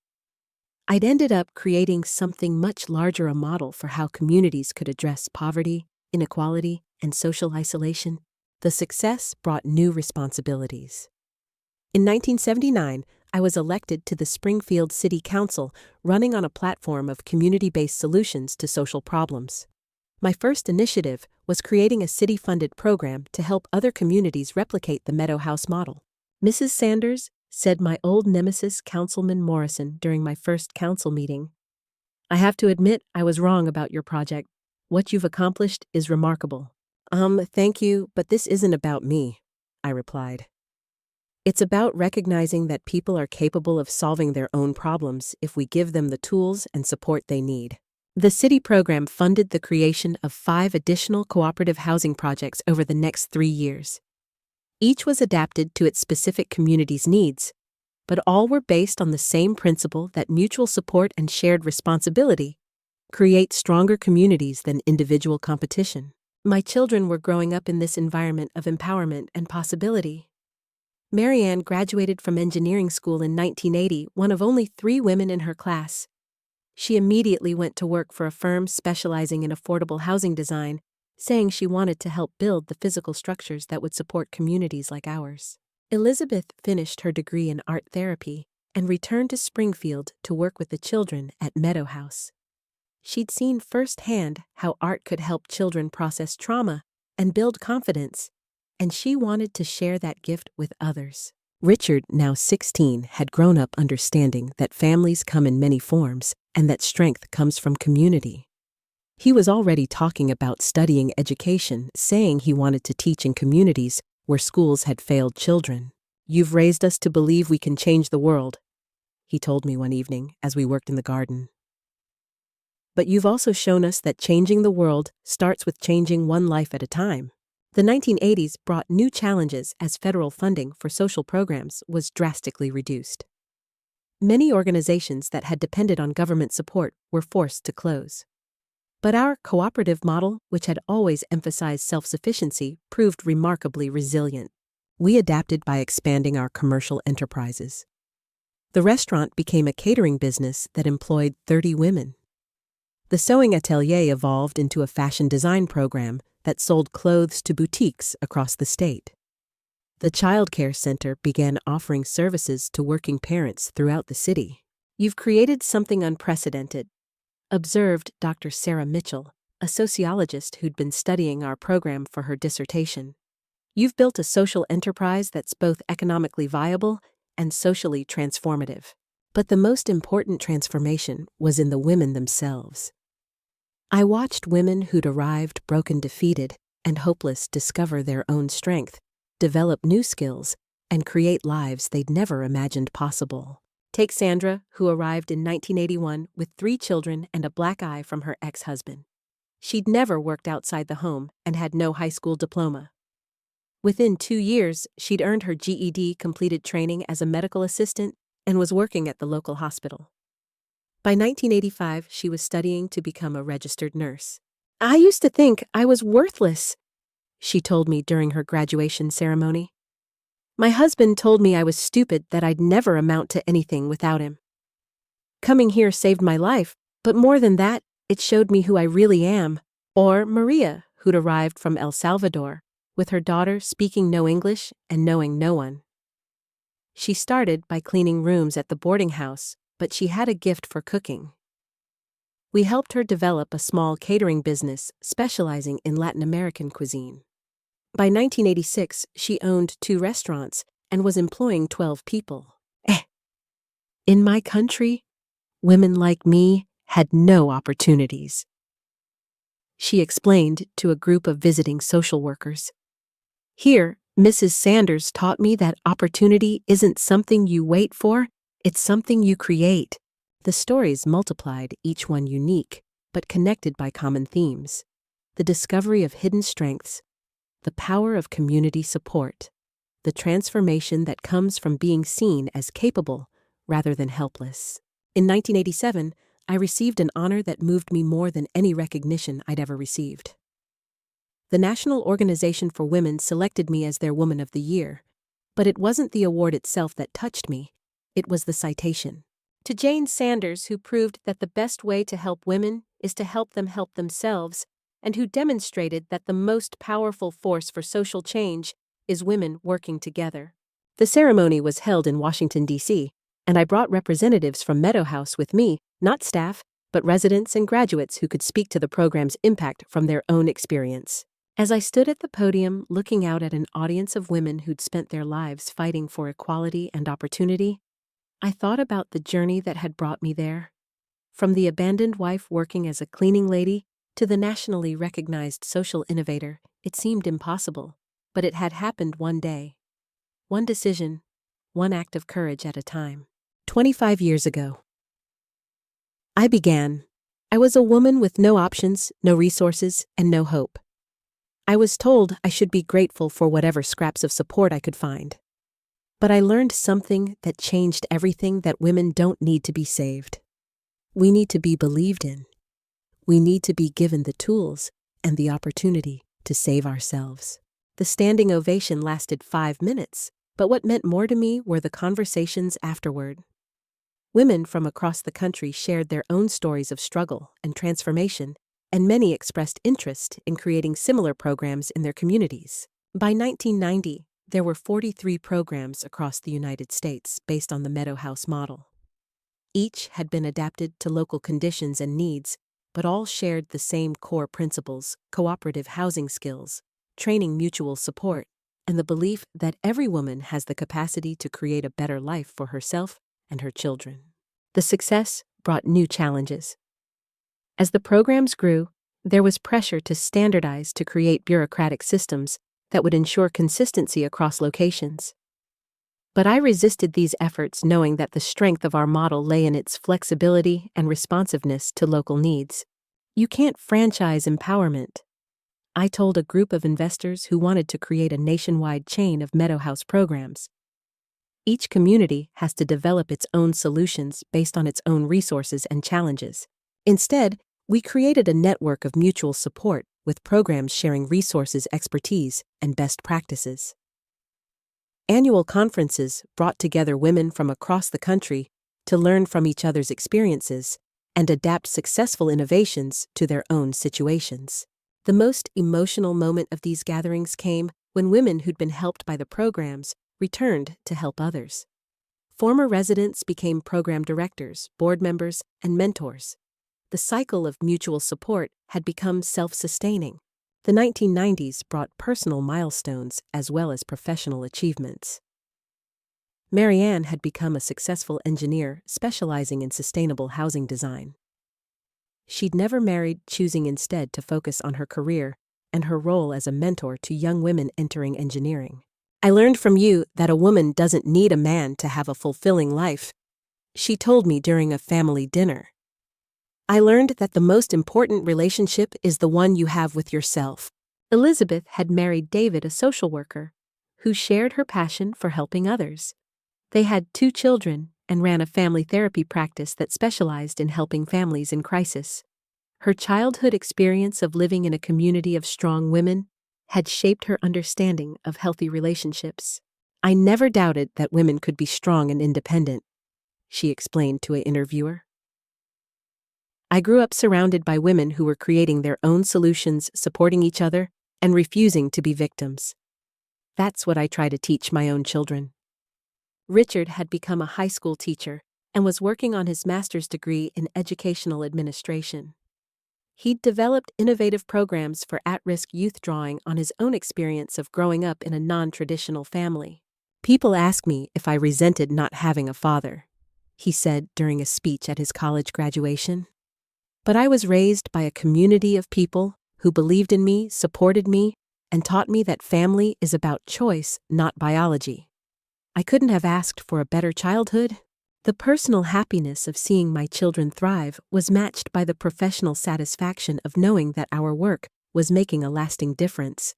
I'd ended up creating something much larger, a model for how communities could address poverty, inequality, and social isolation. The success brought new responsibilities. In 1979, I was elected to the Springfield City Council, running on a platform of community-based solutions to social problems. My first initiative was creating a city-funded program to help other communities replicate the Meadow House model. "Mrs. Sanders," said my old nemesis Councilman Morrison during my first council meeting, "I have to admit I was wrong about your project. What you've accomplished is remarkable." Thank you, but this isn't about me," I replied. "It's about recognizing that people are capable of solving their own problems if we give them the tools and support they need." The city program funded the creation of 5 additional cooperative housing projects over the next 3 years. Each was adapted to its specific community's needs, but all were based on the same principle that mutual support and shared responsibility create stronger communities than individual competition. My children were growing up in this environment of empowerment and possibility. Marianne graduated from engineering school in 1980, one of only 3 women in her class. She immediately went to work for a firm specializing in affordable housing design, saying she wanted to help build the physical structures that would support communities like ours. Elizabeth finished her degree in art therapy and returned to Springfield to work with the children at Meadow House. She'd seen firsthand how art could help children process trauma and build confidence, and she wanted to share that gift with others. Richard, now 16, had grown up understanding that families come in many forms and that strength comes from community. He was already talking about studying education, saying he wanted to teach in communities where schools had failed children. "You've raised us to believe we can change the world," he told me one evening as we worked in the garden. "But you've also shown us that changing the world starts with changing one life at a time." The 1980s brought new challenges as federal funding for social programs was drastically reduced. Many organizations that had depended on government support were forced to close. But our cooperative model, which had always emphasized self-sufficiency, proved remarkably resilient. We adapted by expanding our commercial enterprises. The restaurant became a catering business that employed 30 women. The sewing atelier evolved into a fashion design program that sold clothes to boutiques across the state. The child care center began offering services to working parents throughout the city. "You've created something unprecedented," observed Dr. Sarah Mitchell, a sociologist who'd been studying our program for her dissertation. "You've built a social enterprise that's both economically viable and socially transformative." But the most important transformation was in the women themselves. I watched women who'd arrived broken, defeated, and hopeless discover their own strength, develop new skills, and create lives they'd never imagined possible. Take Sandra, who arrived in 1981 with 3 children and a black eye from her ex-husband. She'd never worked outside the home and had no high school diploma. Within 2 years, she'd earned her GED, completed training as a medical assistant, and was working at the local hospital. By 1985, she was studying to become a registered nurse. "I used to think I was worthless," she told me during her graduation ceremony. "My husband told me I was stupid, that I'd never amount to anything without him. Coming here saved my life, but more than that, it showed me who I really am." Or Maria, who'd arrived from El Salvador, with her daughter speaking no English and knowing no one. She started by cleaning rooms at the boarding house, but she had a gift for cooking. We helped her develop a small catering business specializing in Latin American cuisine. By 1986, she owned 2 restaurants and was employing 12 people. In my country, women like me had no opportunities," she explained to a group of visiting social workers. "Here, Mrs. Sanders taught me that opportunity isn't something you wait for, it's something you create." The stories multiplied, each one unique, but connected by common themes. The discovery of hidden strengths, the power of community support, the transformation that comes from being seen as capable rather than helpless. In 1987, I received an honor that moved me more than any recognition I'd ever received. The National Organization for Women selected me as their Woman of the Year, but it wasn't the award itself that touched me, it was the citation. To Jane Sanders, who proved that the best way to help women is to help them help themselves, and who demonstrated that the most powerful force for social change is women working together. The ceremony was held in Washington, D.C., and I brought representatives from Meadow House with me, not staff, but residents and graduates who could speak to the program's impact from their own experience. As I stood at the podium looking out at an audience of women who'd spent their lives fighting for equality and opportunity, I thought about the journey that had brought me there. From the abandoned wife working as a cleaning lady to the nationally recognized social innovator, it seemed impossible, but it had happened one day. One decision, one act of courage at a time. 25 years ago. I began. I was a woman with no options, no resources, and no hope. I was told I should be grateful for whatever scraps of support I could find. But I learned something that changed everything: that women don't need to be saved. We need to be believed in. We need to be given the tools and the opportunity to save ourselves. The standing ovation lasted 5 minutes, but what meant more to me were the conversations afterward. Women from across the country shared their own stories of struggle and transformation, and many expressed interest in creating similar programs in their communities. By 1990, there were 43 programs across the United States based on the Meadow House model. Each had been adapted to local conditions and needs, but all shared the same core principles: cooperative housing skills, training mutual support, and the belief that every woman has the capacity to create a better life for herself and her children. The success brought new challenges. As the programs grew, there was pressure to standardize, to create bureaucratic systems that would ensure consistency across locations. But I resisted these efforts, knowing that the strength of our model lay in its flexibility and responsiveness to local needs. You can't franchise empowerment, I told a group of investors who wanted to create a nationwide chain of Meadow House programs. Each community has to develop its own solutions based on its own resources and challenges. Instead, we created a network of mutual support with programs sharing resources, expertise, and best practices. Annual conferences brought together women from across the country to learn from each other's experiences and adapt successful innovations to their own situations. The most emotional moment of these gatherings came when women who'd been helped by the programs returned to help others. Former residents became program directors, board members, and mentors. The cycle of mutual support had become self-sustaining. The 1990s brought personal milestones as well as professional achievements. Marianne had become a successful engineer specializing in sustainable housing design. She'd never married, choosing instead to focus on her career and her role as a mentor to young women entering engineering. "I learned from you that a woman doesn't need a man to have a fulfilling life," she told me during a family dinner. "I learned that the most important relationship is the one you have with yourself." Elizabeth had married David, a social worker, who shared her passion for helping others. They had 2 children and ran a family therapy practice that specialized in helping families in crisis. Her childhood experience of living in a community of strong women had shaped her understanding of healthy relationships. "I never doubted that women could be strong and independent," she explained to an interviewer. "I grew up surrounded by women who were creating their own solutions, supporting each other, and refusing to be victims. That's what I try to teach my own children." Richard had become a high school teacher and was working on his master's degree in educational administration. He'd developed innovative programs for at-risk youth, drawing on his own experience of growing up in a non-traditional family. "People ask me if I resented not having a father," he said during a speech at his college graduation. "But I was raised by a community of people who believed in me, supported me, and taught me that family is about choice, not biology. I couldn't have asked for a better childhood." The personal happiness of seeing my children thrive was matched by the professional satisfaction of knowing that our work was making a lasting difference.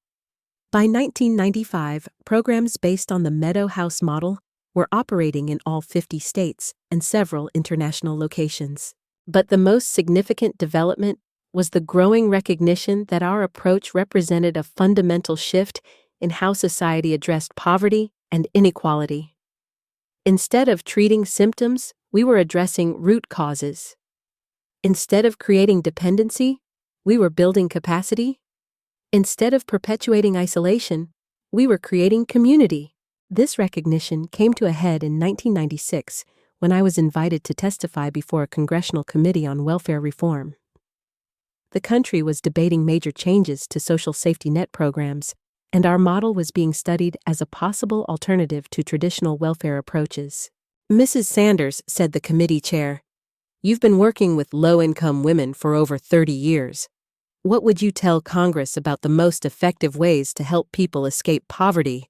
By 1995, programs based on the Meadow House model were operating in all 50 states and several international locations. But the most significant development was the growing recognition that our approach represented a fundamental shift in how society addressed poverty and inequality. Instead of treating symptoms, we were addressing root causes. Instead of creating dependency, we were building capacity. Instead of perpetuating isolation, we were creating community. This recognition came to a head in 1996 when I was invited to testify before a congressional committee on welfare reform. The country was debating major changes to social safety net programs, and our model was being studied as a possible alternative to traditional welfare approaches. Mrs. Sanders, said the committee chair, "You've been working with low-income women for over 30 years. What would you tell Congress about the most effective ways to help people escape poverty?"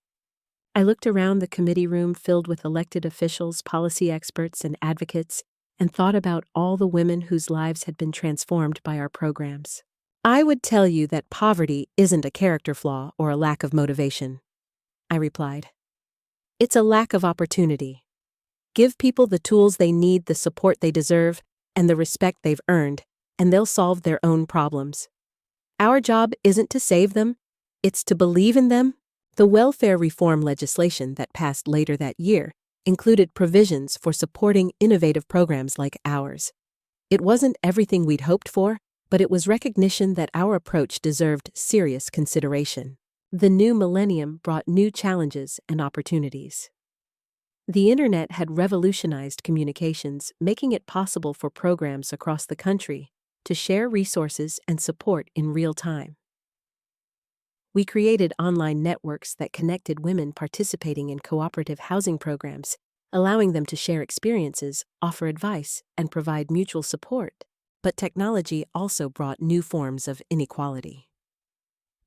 I looked around the committee room filled with elected officials, policy experts, and advocates, and thought about all the women whose lives had been transformed by our programs. "I would tell you that poverty isn't a character flaw or a lack of motivation," I replied. "It's a lack of opportunity. Give people the tools they need, the support they deserve, and the respect they've earned, and they'll solve their own problems. Our job isn't to save them, it's to believe in them." The welfare reform legislation that passed later that year included provisions for supporting innovative programs like ours. It wasn't everything we'd hoped for, but it was recognition that our approach deserved serious consideration. The new millennium brought new challenges and opportunities. The internet had revolutionized communications, making it possible for programs across the country to share resources and support in real time. We created online networks that connected women participating in cooperative housing programs, allowing them to share experiences, offer advice, and provide mutual support. But technology also brought new forms of inequality.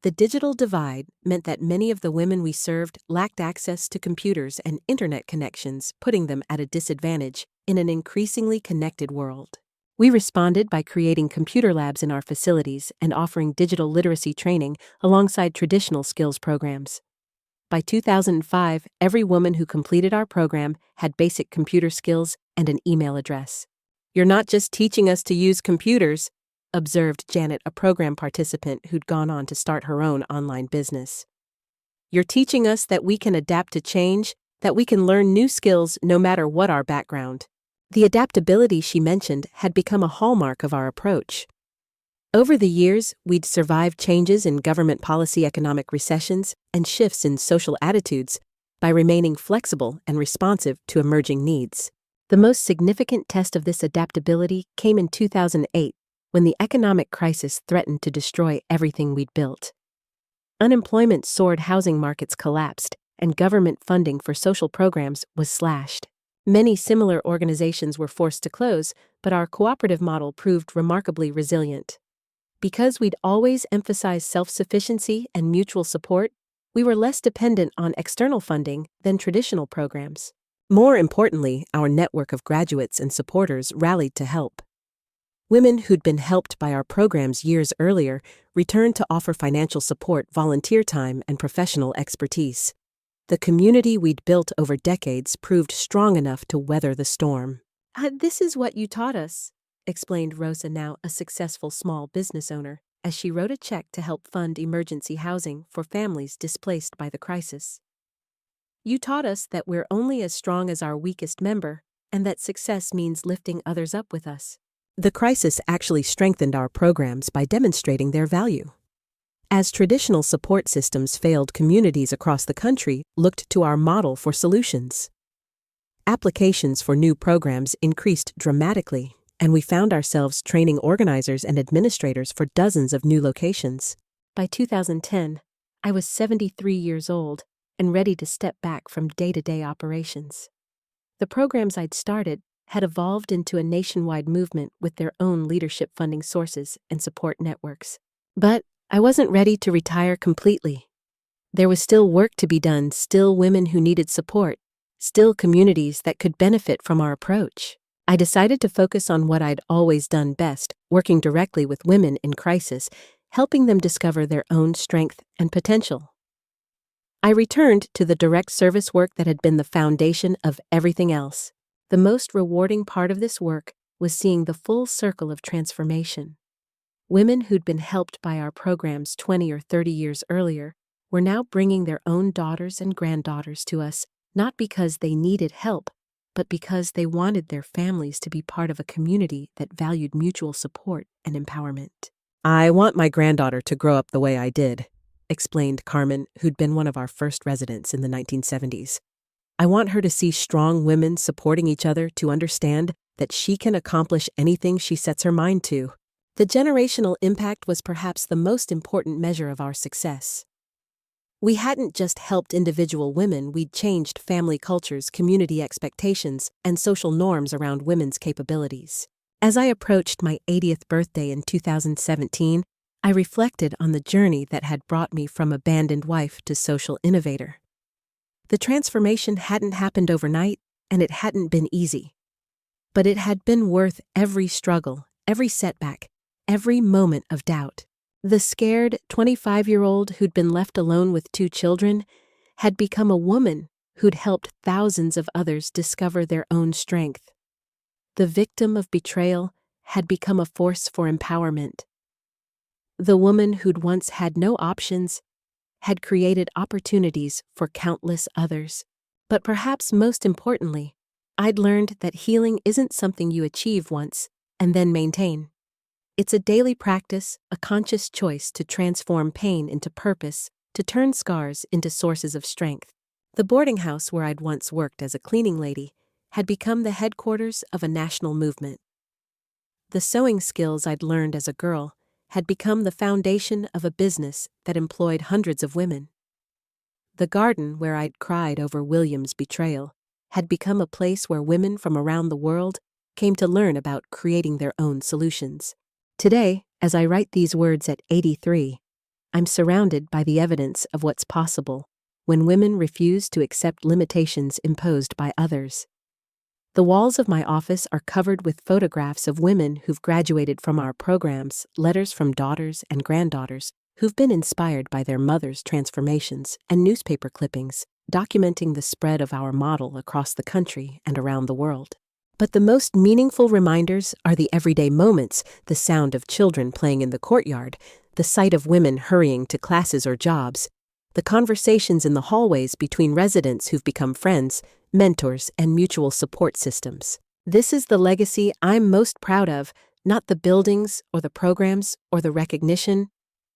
The digital divide meant that many of the women we served lacked access to computers and internet connections, putting them at a disadvantage in an increasingly connected world. We responded by creating computer labs in our facilities and offering digital literacy training alongside traditional skills programs. By 2005, every woman who completed our program had basic computer skills and an email address. "You're not just teaching us to use computers," observed Janet, a program participant who'd gone on to start her own online business. "You're teaching us that we can adapt to change, that we can learn new skills no matter what our background." The adaptability she mentioned had become a hallmark of our approach. Over the years, we'd survived changes in government policy, economic recessions, and shifts in social attitudes by remaining flexible and responsive to emerging needs. The most significant test of this adaptability came in 2008, when the economic crisis threatened to destroy everything we'd built. Unemployment soared, housing markets collapsed, and government funding for social programs was slashed. Many similar organizations were forced to close, but our cooperative model proved remarkably resilient. Because we'd always emphasized self-sufficiency and mutual support, we were less dependent on external funding than traditional programs. More importantly, our network of graduates and supporters rallied to help. Women who'd been helped by our programs years earlier returned to offer financial support, volunteer time, and professional expertise. The community we'd built over decades proved strong enough to weather the storm. "This is what you taught us," explained Rosa, now a successful small business owner, as she wrote a check to help fund emergency housing for families displaced by the crisis. "You taught us that we're only as strong as our weakest member, and that success means lifting others up with us." The crisis actually strengthened our programs by demonstrating their value. As traditional support systems failed, communities across the country looked to our model for solutions. Applications for new programs increased dramatically, and we found ourselves training organizers and administrators for dozens of new locations. By 2010, I was 73 years old and ready to step back from day-to-day operations. The programs I'd started had evolved into a nationwide movement with their own leadership funding sources and support networks. But I wasn't ready to retire completely. There was still work to be done, still women who needed support, still communities that could benefit from our approach. I decided to focus on what I'd always done best, working directly with women in crisis, helping them discover their own strength and potential. I returned to the direct service work that had been the foundation of everything else. The most rewarding part of this work was seeing the full circle of transformation. Women who'd been helped by our programs 20 or 30 years earlier were now bringing their own daughters and granddaughters to us, not because they needed help, but because they wanted their families to be part of a community that valued mutual support and empowerment. "I want my granddaughter to grow up the way I did," explained Carmen, who'd been one of our first residents in the 1970s. "I want her to see strong women supporting each other, to understand that she can accomplish anything she sets her mind to." The generational impact was perhaps the most important measure of our success. We hadn't just helped individual women, we'd changed family cultures, community expectations, and social norms around women's capabilities. As I approached my 80th birthday in 2017, I reflected on the journey that had brought me from abandoned wife to social innovator. The transformation hadn't happened overnight, and it hadn't been easy. But it had been worth every struggle, every setback, every moment of doubt. The scared 25-year-old who'd been left alone with 2 children had become a woman who'd helped thousands of others discover their own strength. The victim of betrayal had become a force for empowerment. The woman who'd once had no options had created opportunities for countless others. But perhaps most importantly, I'd learned that healing isn't something you achieve once and then maintain. It's a daily practice, a conscious choice to transform pain into purpose, to turn scars into sources of strength. The boarding house where I'd once worked as a cleaning lady had become the headquarters of a national movement. The sewing skills I'd learned as a girl had become the foundation of a business that employed hundreds of women. The garden where I'd cried over William's betrayal had become a place where women from around the world came to learn about creating their own solutions. Today, as I write these words at 83, I'm surrounded by the evidence of what's possible when women refuse to accept limitations imposed by others. The walls of my office are covered with photographs of women who've graduated from our programs, letters from daughters and granddaughters who've been inspired by their mothers' transformations, and newspaper clippings documenting the spread of our model across the country and around the world. But the most meaningful reminders are the everyday moments, the sound of children playing in the courtyard, the sight of women hurrying to classes or jobs, the conversations in the hallways between residents who've become friends, mentors, and mutual support systems. This is the legacy I'm most proud of, not the buildings or the programs or the recognition,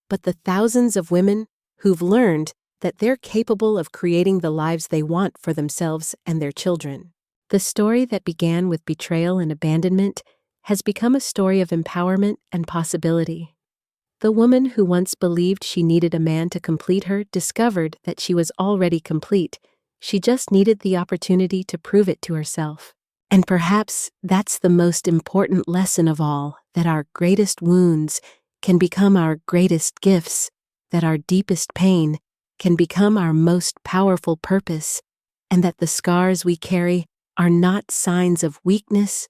but the thousands of women who've learned that they're capable of creating the lives they want for themselves and their children. The story that began with betrayal and abandonment has become a story of empowerment and possibility. The woman who once believed she needed a man to complete her discovered that she was already complete. She just needed the opportunity to prove it to herself. And perhaps that's the most important lesson of all, that our greatest wounds can become our greatest gifts, that our deepest pain can become our most powerful purpose, and that the scars we carry are not signs of weakness,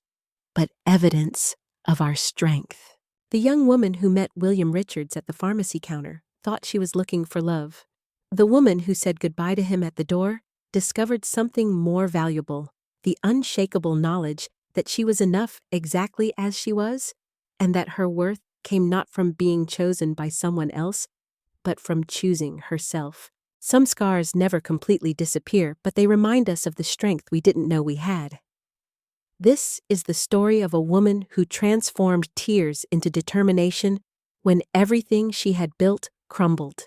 but evidence of our strength. The young woman who met William Richards at the pharmacy counter thought she was looking for love. The woman who said goodbye to him at the door discovered something more valuable, the unshakable knowledge that she was enough exactly as she was, and that her worth came not from being chosen by someone else, but from choosing herself. Some scars never completely disappear, but they remind us of the strength we didn't know we had. This is the story of a woman who transformed tears into determination when everything she had built crumbled.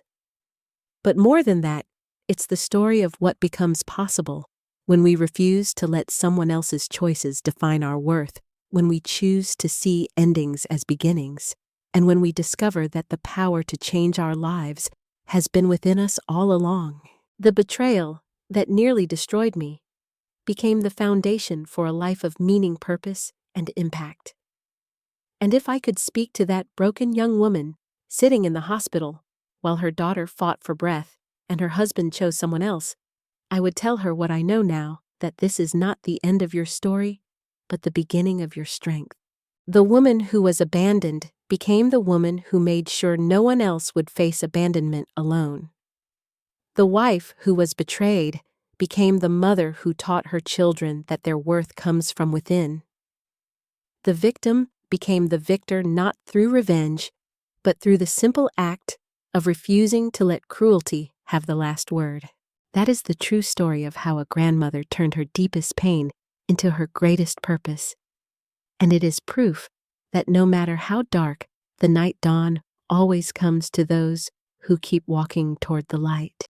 But more than that, it's the story of what becomes possible when we refuse to let someone else's choices define our worth, when we choose to see endings as beginnings, and when we discover that the power to change our lives has been within us all along. The betrayal that nearly destroyed me became the foundation for a life of meaning, purpose, and impact. And if I could speak to that broken young woman sitting in the hospital while her daughter fought for breath and her husband chose someone else, I would tell her what I know now, that this is not the end of your story, but the beginning of your strength. The woman who was abandoned became the woman who made sure no one else would face abandonment alone. The wife who was betrayed became the mother who taught her children that their worth comes from within. The victim became the victor not through revenge, but through the simple act of refusing to let cruelty have the last word. That is the true story of how a grandmother turned her deepest pain into her greatest purpose. And it is proof that no matter how dark, the night dawn always comes to those who keep walking toward the light.